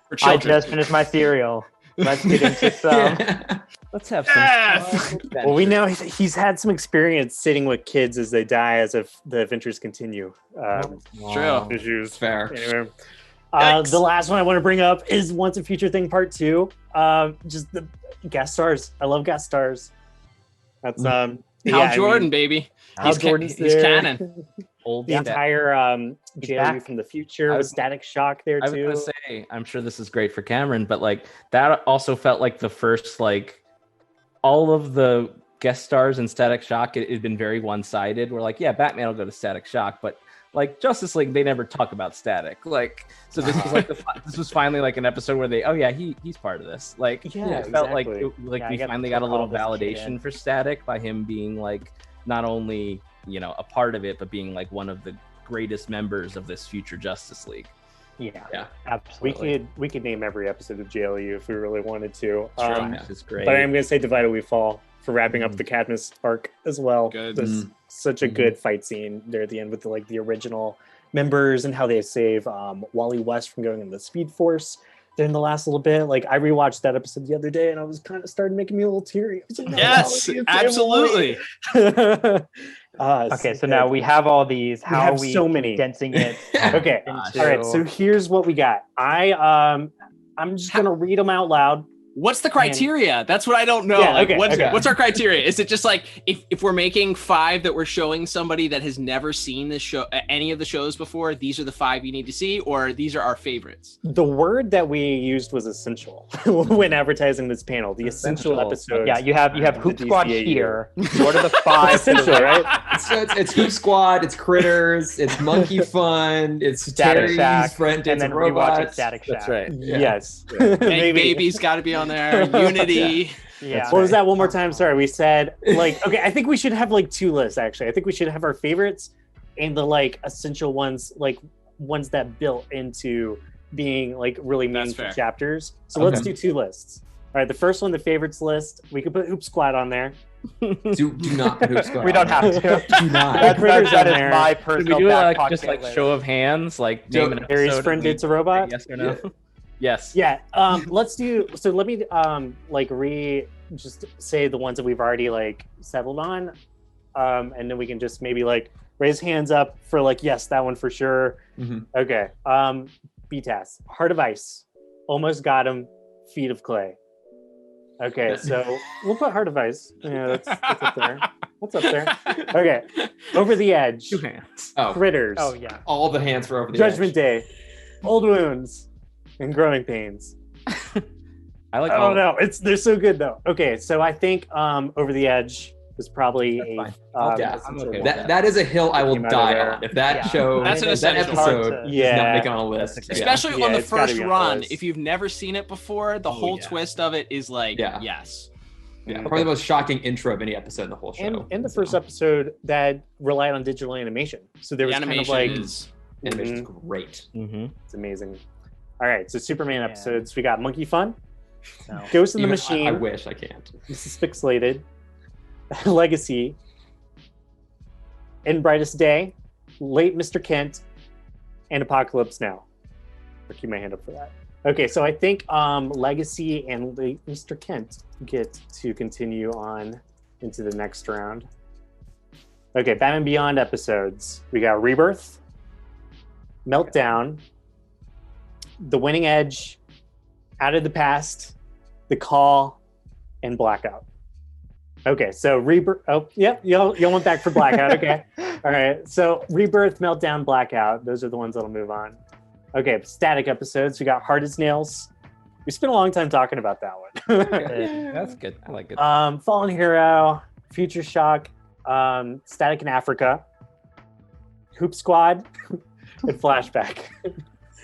A: For
D: I
A: children.
D: just finished my cereal. Let's get into some.
C: Yeah.
E: Let's have some.
A: Yes!
B: Well, we know he's had some experience sitting with kids as they die, as if the adventures continue.
A: True.
B: Issues.
C: Fair.
B: Anyway,
A: Yikes.
B: The last one I want to bring up is Once a Future Thing Part 2. Just the guest stars. I love guest stars. That's
A: Hal Jordan, baby.
B: Hal Jordan's
A: He's
B: there.
A: canon.
B: The entire JLU from the future with Static Shock there
E: I was
B: too.
E: gonna say, I'm sure this is great for Cameron, but like that also felt like the first, like, all of the guest stars in Static Shock, it had been very one-sided. We're like, yeah, Batman will go to Static Shock, but like Justice League, they never talk about Static. Like, so this was like this was finally like an episode where they, oh yeah, he's part of this. Like, it felt like we finally got a little validation for Static by him being like not only, you know, a part of it, but being like one of the greatest members of this future Justice League.
D: Yeah, absolutely.
B: We could name every episode of JLU if we really wanted to.
E: It's great.
B: But I'm going to say Divide We Fall for wrapping up the Cadmus arc as well.
A: Good.
B: This such a good fight scene there at the end with the original members and how they save Wally West from going into the Speed Force. Then the last little bit, like I rewatched that episode the other day and I was kind of starting making me a little teary. I was like, no,
A: Yes, absolutely.
D: Okay, so now we have all these. How are we
B: so many
D: condensing it?
B: Okay, all right. So here's what we got. I'm just gonna read them out loud.
A: What's the criteria? That's what I don't know.
B: Yeah,
A: like,
B: okay.
A: What's our criteria? Is it just like if we're making 5 that we're showing somebody that has never seen this show, any of the shows before, these are the 5 you need to see, or these are our favorites?
B: The word that we used was essential when advertising this panel. The essential episode.
D: Yeah, you have Hoop Squad
B: DCAU.
D: here. What are the 5?
B: Essential, right?
C: It's Hoop Squad, it's Critters, it's Monkey Fun, it's
D: Static Shack,
C: Terry's Friend Dates
D: and then
C: and
D: rewatch it
C: Robots.
D: Static Shack.
E: That's right.
B: Yes.
A: Bang Baby's got to be on there. Unity.
D: Yeah.
B: What was that one more time? Sorry, we said like okay. I think we should have like 2 lists actually. I think we should have our favorites and the like essential ones, like ones that built into being like really meaningful chapters. So let's do 2 lists. All right, the first one, the favorites list. We could put Hoop Squad on there.
C: Do not put Hoop Squad.
D: We don't have to.
C: Do not.
D: That is
B: there.
D: my
E: Did
D: personal
E: we do
D: back
E: like
D: pocket
E: just like
D: list.
E: show of hands, like name an
B: Harry's
E: episode
B: Friend
E: and we
B: Dates a Robot.
E: say yes or no?
C: Yeah.
E: Yes.
B: Yeah. Let's do. So let me like just say the ones that we've already like settled on, and then we can just maybe like raise hands up for like yes, that one for sure. Okay. BTAS, Heart of Ice, Almost Got Him, Feet of Clay. Okay, so we'll put Heart of Ice. Yeah, that's up there. What's up there? Okay. Over the Edge.
E: 2 hands.
C: Oh,
B: Critters.
D: Oh yeah.
C: all the hands for Over the
B: Judgment
C: Edge.
B: Day. Old Wounds. And Growing Pains.
E: I like
B: I
E: all
B: don't know. They're so good though. Okay, so I think Over the Edge is probably
E: That's fine.
C: Yeah,
E: I'm okay with
C: that is a hill I will
B: Came out of
C: die
B: there.
C: on. If that show,
A: That's an
C: that
A: essential.
C: episode
D: Hard to-
C: does not make it on a
D: That's
C: list.
D: a good-
A: Especially
B: Yeah,
A: on the
B: it's gotta
A: first
B: be on the
A: run.
B: list.
A: If you've never seen it before, the whole twist of it is like,
C: Yeah.
A: yes.
C: Yeah, probably the most shocking intro of any episode in the whole show.
B: and the first episode that relied on digital animation. So there
A: The
B: was kind of
A: animation
B: like
A: is
C: Animation's great.
B: it's amazing. All right, so Superman
D: Yeah.
B: episodes. We got Monkey Fun,
D: No.
B: Ghost in the
C: Even
B: Machine,
C: I wish I can't.
B: Mrs. Pixelated, Legacy, In Brightest Day, Late Mr. Kent, and Apocalypse Now. I'll keep my hand up for that. Okay, so I think Legacy and Late Mr. Kent get to continue on into the next round. Okay, Batman Beyond episodes. We got Rebirth, Meltdown, The Winning Edge, Out of the Past, The Call, and Blackout. Okay, so Rebirth. Oh, yep, y'all went back for Blackout. Okay, all right. So Rebirth, Meltdown, Blackout. Those are the ones that'll move on. Okay, Static episodes. We got Hard as Nails. We spent a long time talking about that one.
E: That's good. I like it.
B: Fallen Hero, Future Shock, Static in Africa, Hoop Squad, and Flashback.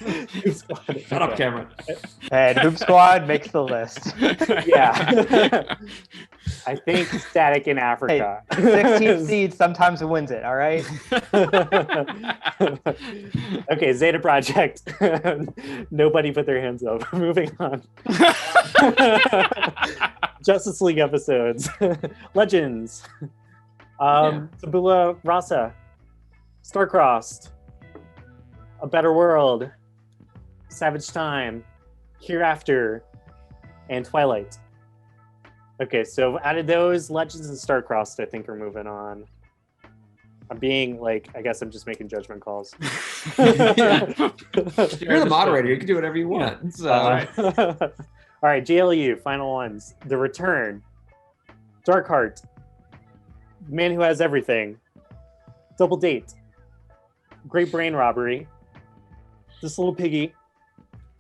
B: Hoop Squad.
C: Shut up, Cameron.
D: And Hoop Squad makes the list.
B: Yeah. I think Static in Africa.
D: 16 seeds sometimes wins it. All right.
B: Okay, Zeta Project. Nobody put their hands up. Moving on. Justice League episodes. Legends. Tabula Rasa. Starcrossed. A Better World. Savage Time. Hereafter. And Twilight. Okay, so out of those, Legends and Starcrossed, I think, are moving on. I'm being like, I guess I'm just making judgment calls.
C: You're the moderator. You can do whatever you want. So.
B: All right, JLU, final ones. The Return, Darkheart, Man Who Has Everything, Double Date, Great Brain Robbery, This Little Piggy,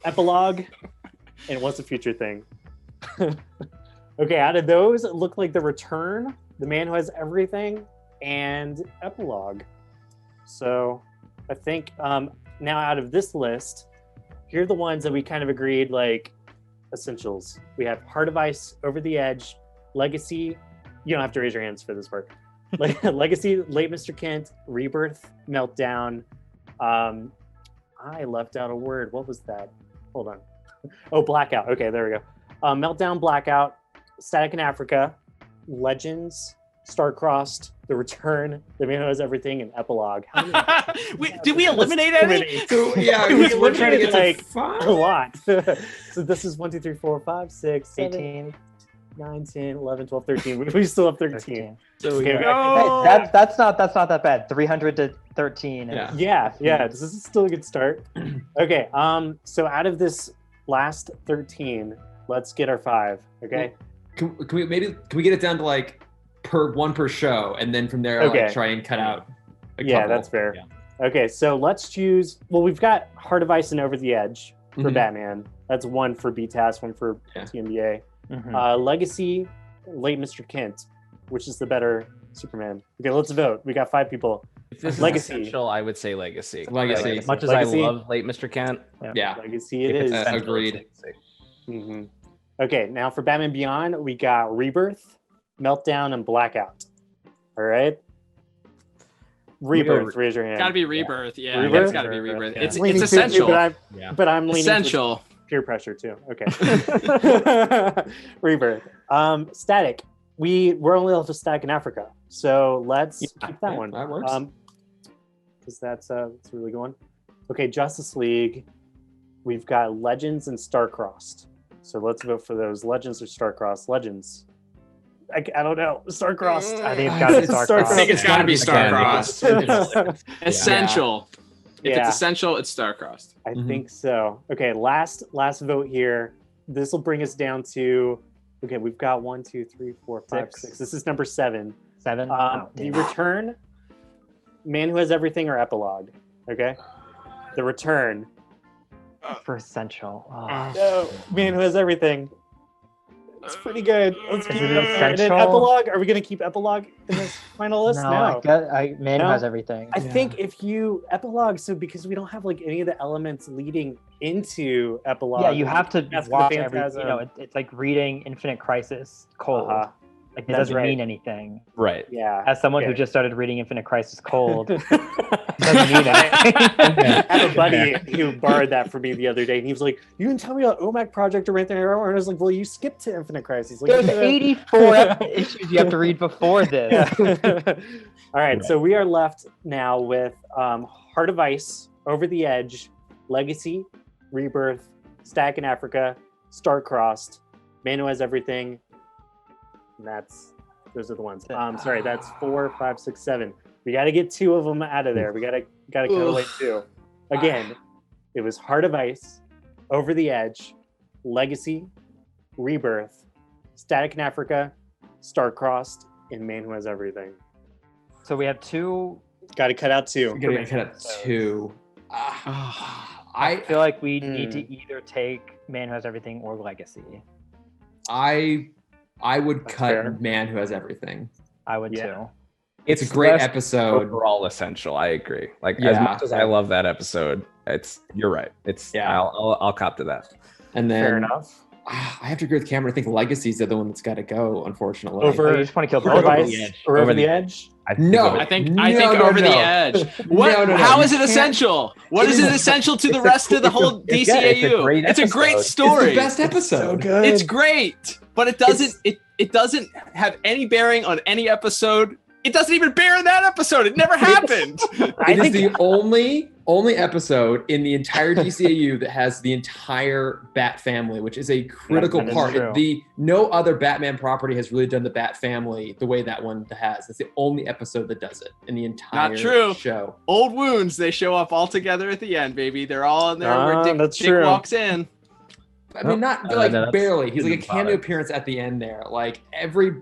B: Epilogue, and What's a Future Thing? Okay, out of those, it looked like The Return, The Man Who Has Everything, and Epilogue. So I think now out of this list, here are the ones that we kind of agreed like essentials. We have Heart of Ice, Over the Edge, Legacy. You don't have to raise your hands for this part. Legacy, Late Mr. Kent, Rebirth, Meltdown. I left out a word. What was that? Hold on. Oh, Blackout. Okay, there we go. Meltdown, Blackout, Static in Africa, Legends, Star-Crossed, The Return, The Man Who Has Everything, and Epilogue.
A: Did we eliminate any?
C: So, yeah, we're trying to get
B: like
C: to 5.
B: a lot. So this is 1, 2, 3, 4, 5, 6, 7,
D: 18.
B: 9, 10, 11, 12, 13. We still have 13. So
A: Go!
D: Hey, that's not that bad. 300 to 13.
B: Yeah. This is still a good start. Okay. So out of this last 13, let's get our 5. Okay.
C: Can we get it down to like one per show, and then from there
B: Okay.
C: like try and cut out a
B: Yeah,
C: couple.
B: that's fair.
E: Yeah.
B: Okay, so let's choose. Well, we've got Heart of Ice and Over the Edge for
C: Mhm.
B: Batman. That's 1 for BTAS, 1 for
C: Yeah.
B: TMBA.
D: Mhm.
B: Legacy, Late Mr. Kent, which is the better Superman. Okay, let's vote. We got 5 people.
E: If this
B: Legacy.
E: is essential, I would say Legacy.
C: Legacy.
E: Like, as much as
B: Legacy.
E: I love Late Mr. Kent,
C: Yeah.
B: Legacy it
E: if
B: is.
E: it's essential,
C: agreed.
E: it's Legacy.
B: Mhm. Okay, now for Batman Beyond, we got Rebirth, Meltdown, and Blackout. All right. Rebirth, raise your hand.
A: Gotta be Rebirth. Yeah,
B: Rebirth?
A: it's gotta be Rebirth.
E: Yeah.
A: It's
B: Leaning
A: it's
B: to-
A: essential.
E: Yeah.
B: but I'm leaning to
A: Essential.
B: peer pressure too. Okay. Rebirth. Static. We're only left with Static in Africa, so let's keep that
C: Yeah,
B: one.
C: that works.
B: Because that's a really good one. Okay, Justice League. We've got Legends and Star-Crossed. So let's vote for those. Legends or Star-Crossed? Legends. I don't know. Star-Crossed.
D: I think it's gotta be
A: I think it's gotta be
B: Star-Crossed.
A: Star-Crossed. Essential. If
B: Yeah.
A: it's essential, it's Star-Crossed.
B: I think so. Okay, last vote here. This will bring us down to. Okay, we've got 1, 2, 3, 4, 5,
D: 6.
B: 6. This is number 7.
D: 7.
B: The Return, Man Who Has Everything, or Epilogue. Okay. The Return.
D: For essential. Oh.
B: No, Man Who Has Everything. It's pretty good. Let's keep
D: Is it
B: it up there. And then
D: essential?
B: Epilogue. Are we going to keep Epilogue in this final list? No.
D: Man Who
B: No.
D: Has Everything.
B: I think if you Epilogue, so because we don't have like any of the elements leading into Epilogue.
D: Yeah, you have to
B: That's the
D: watch every.
B: Phantasm.
D: It's like reading Infinite Crisis cold.
B: Uh-huh.
D: Like it
B: That's
D: doesn't
B: right.
D: mean anything.
E: Right.
B: Yeah.
D: As someone who
B: Okay.
D: just started reading Infinite Crisis cold, doesn't mean anything.
B: I have a buddy who borrowed that from me the other day, and he was like, "You didn't tell me about OMAC Project or anything." And I was like, "Well, you skipped to Infinite Crisis." Like,
D: There's 84 issues you have to read before this.
B: All right, so we are left now with Heart of Ice, Over the Edge, Legacy, Rebirth, Static in Africa, Star-Crossed, Man Who Has Everything. And those are the ones. Sorry, that's 4, 5, 6, 7. We got to get 2 of them out of there. We got to cut away 2. Again, it was Heart of Ice, Over the Edge, Legacy, Rebirth, Static in Africa, Star-Crossed, and Man Who Has Everything.
D: So we have 2.
B: Got to cut out 2.
C: We're gonna cut out 2.
D: I feel like we need to either take Man Who Has Everything or Legacy.
C: I would
B: That's
C: cut
B: fair.
C: Man Who Has Everything.
D: I would
B: Yeah.
D: too.
C: It's a great
E: less
C: episode.
E: Overall essential. I agree. Like as
C: Yeah.
E: much as I love that episode, you're right.
C: Yeah.
E: I'll cop to that.
C: And then
B: Fair enough.
C: I have to agree with Cameron. I think Legacy's the other one that's got to go, unfortunately.
B: Over-
D: Oh, you just want to kill
B: Heart of
D: both of
B: Ice
D: them.
B: or Over the Edge?
C: No.
A: I think
C: No,
A: over the
C: no.
A: edge. What?
C: No.
A: How
C: You
A: is it
C: can't-
A: essential? What is it essential to the
E: it's a
A: rest of the
E: cool-
A: whole
E: it's a
A: DCAU?
E: great
A: It's a great
E: episode.
C: It's
A: story.
C: the best episode.
B: good.
A: It's great, but it doesn't. It doesn't have any bearing on any episode. It doesn't even bear in that episode. It never happened.
B: I
C: It is
B: think
C: the only only episode in the entire DCAU that has the entire Bat family, which is a critical
D: that is
C: part.
D: true.
C: No other Batman property has really done the Bat family the way that one has. It's the only episode that does it in the entire
A: Not true.
C: show.
A: Old wounds, they show up all together at the end, baby. They're all in there where Dick
B: that's true.
A: walks in.
C: I mean, not
E: No,
C: like
E: no, that's-
C: barely. He's like a
E: didn't
C: cameo
E: bother.
C: appearance at the end there. Like every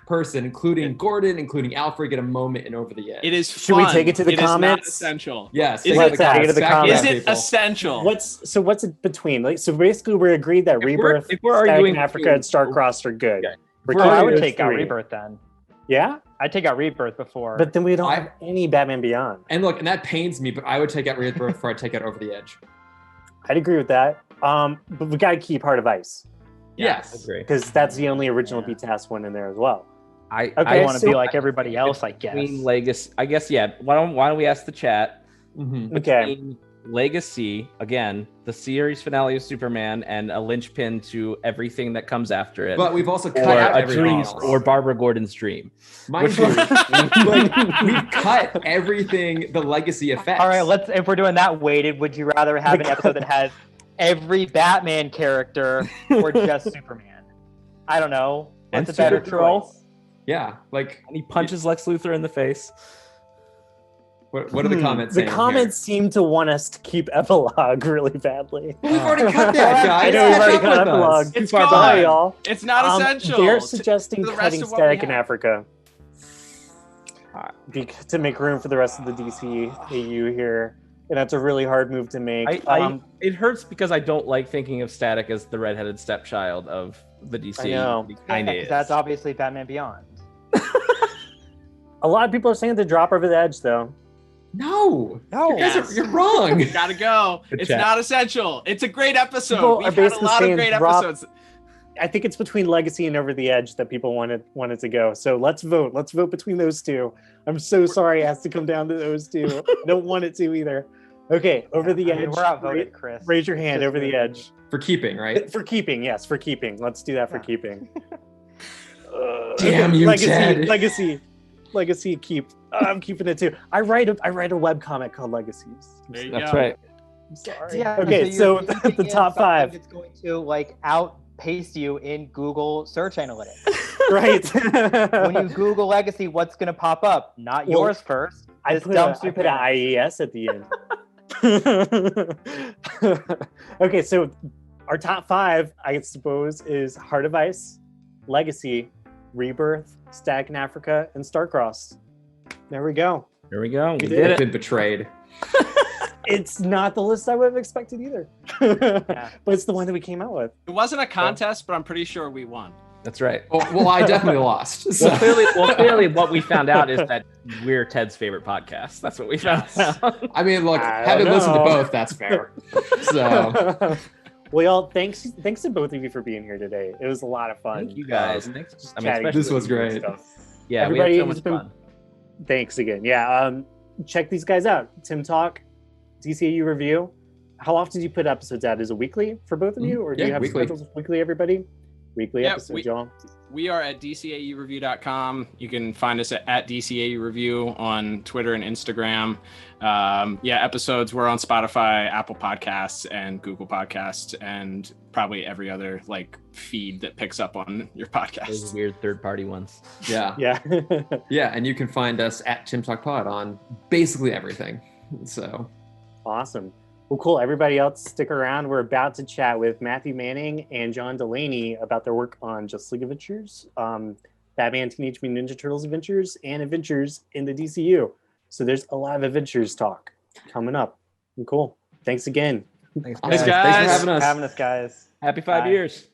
C: person, including Gordon, including Alfred, get a moment in Over the Edge.
A: It is
B: Should we
A: fun.
B: take it to the
A: It is not
B: comments?
A: essential.
C: Yes.
A: Is
B: Let's take it to the
C: back
B: comments.
A: Is
C: in,
A: it
C: people.
A: essential?
B: What's it between? Like, so basically, we're agreed that Rebirth,
E: if we're
B: Static
E: arguing
B: in Africa,
E: between-
B: and Starcrossed are good.
E: Okay.
B: We're
D: Well, I
B: keeping
D: would
B: those
D: take out
B: three.
D: Rebirth then.
B: Yeah,
D: I'd take out Rebirth before.
B: but then we don't
C: I-
B: have any Batman Beyond.
C: And look, and that pains me, but I would take out Rebirth before I take out Over the Edge.
B: I'd agree with that. But we gotta keep Heart of Ice
C: Yes.
E: Agree.
B: because that's the only original
D: Yeah.
B: BTAS one in there as well.
E: I
D: I want to
B: so-
D: be like everybody else, I guess.
E: between Legacy. I guess yeah. Why don't we ask the chat?
C: Mhm.
B: Okay,
E: Between Legacy, again, the series finale of Superman, and a linchpin to everything that comes after it,
C: But we've also cut
E: or
C: out
E: a
C: everything
E: dream,
C: else.
E: or Barbara Gordon's dream.
C: Mind you, like, we've cut everything the legacy effects.
D: All right, if we're doing that weighted, would you rather have an episode that has every Batman character or just Superman? I don't know. What's
E: And
D: a better
E: Supergirl.
D: choice?
C: Yeah, like
E: And he punches Lex Luthor in the face.
C: what are the comments
B: The
C: saying?
B: comments seem to want us to keep epilogue really badly.
C: Here? We've already cut that, guys.
B: I know we've already
C: Catch up
B: cut
C: with us.
B: epilogue.
A: It's
B: Sorry,
A: gone.
B: y'all.
A: It's not essential.
B: They're
A: to-
B: suggesting
A: to the rest
B: cutting
A: of what we
B: Static in
A: have.
B: Africa to make room for the rest of the DCAU here, and that's a really hard move to make.
E: It hurts because I don't like thinking of Static as the redheaded stepchild of the DC.
B: I know.
E: Kind of
D: Yeah,
E: is.
D: that's obviously Batman Beyond.
B: A lot of people are saying to drop over the edge, though.
C: No,
D: No.
C: you guys
A: Yes.
C: you're wrong.
A: Gotta go.
E: Good
A: It's
E: chat.
A: not essential. It's a great episode.
B: People
A: We've
B: are
A: had a
B: basically
A: lot of
B: saying
A: great
B: drop-
A: episodes.
B: I think it's between Legacy and Over the Edge that people wanted to go. So let's vote. Let's vote between those two. I'm so sorry it has to come down to those two. I don't want it to either. Okay, Over the
D: I mean,
B: Edge.
D: we're outvoted, Chris.
B: Raise your hand.
D: Just
B: Over the
D: vote.
B: Edge.
C: For keeping, right?
B: For keeping, yes, for keeping. Let's do that for
D: Yeah.
B: keeping.
C: Damn you, Ted.
B: Legacy. Keep. I'm keeping it too. I write a webcomic called Legacies.
A: There you
E: That's
A: go.
E: right.
B: I'm sorry.
D: Yeah,
B: Okay,
D: you're
B: so
D: thinking
B: the
D: of
B: top
D: something
B: five.
D: It's going to like outpace you in Google search analytics.
B: Right.
D: When you Google Legacy, what's going to pop up? Not
B: Well,
D: yours first.
B: I
D: This
B: put
D: dumb
B: an
D: Superman.
B: IES at the end. Okay, so our top five, I suppose, is Heart of Ice, Legacy, Rebirth, Static in Africa, and Starcrossed. There we go.
E: Here we go. We
B: did
E: did
C: I've
E: it.
C: been betrayed.
B: It's not the list I would have expected either. But it's the one that we came out with.
A: It wasn't a contest, but I'm pretty sure we won.
E: That's right.
C: Oh, well, I definitely lost. So.
E: Well, clearly, what we found out is that we're Ted's favorite podcast. That's what we found out.
C: I mean, look,
B: I
C: having
B: don't
C: listened to
B: know.
C: both, that's fair. So
B: Well, y'all, thanks to both of you for being here today. It was a lot of fun.
E: Thank you guys. Thanks. I mean,
B: chatting
E: especially-
C: This was great.
B: stuff.
E: Yeah,
B: Everybody
E: we had so
B: has
E: much
B: been-
E: fun.
B: Thanks again. Yeah, check these guys out. Tim Talk, DCAU Review. How often do you put episodes out? Is it weekly for both of you, or do
C: Yeah,
B: you have
C: weekly.
B: schedules weekly? Everybody, weekly
A: Yeah,
B: episodes, y'all.
A: We are at DCAUreview.com. You can find us at DCAU Review on Twitter and Instagram. Episodes we're on Spotify, Apple Podcasts, and Google Podcasts, and probably every other feed that picks up on your
E: Those
A: podcast.
E: weird third-party ones.
C: yeah,
B: Yeah.
C: and you can find us at Tim Talk Pod on basically everything. So
B: Awesome. Well, cool. Everybody else, stick around. We're about to chat with Matthew Manning and John Delaney about their work on Justice League Adventures, Batman Teenage Mutant Ninja Turtles Adventures, and Adventures in the DCU. So there's a lot of adventures talk coming up. Cool. Thanks again.
E: Thanks,
A: Thanks,
E: guys.
C: Thanks for
A: guys.
C: having us.
D: Having us, guys.
E: Happy 5
D: Bye.
E: years.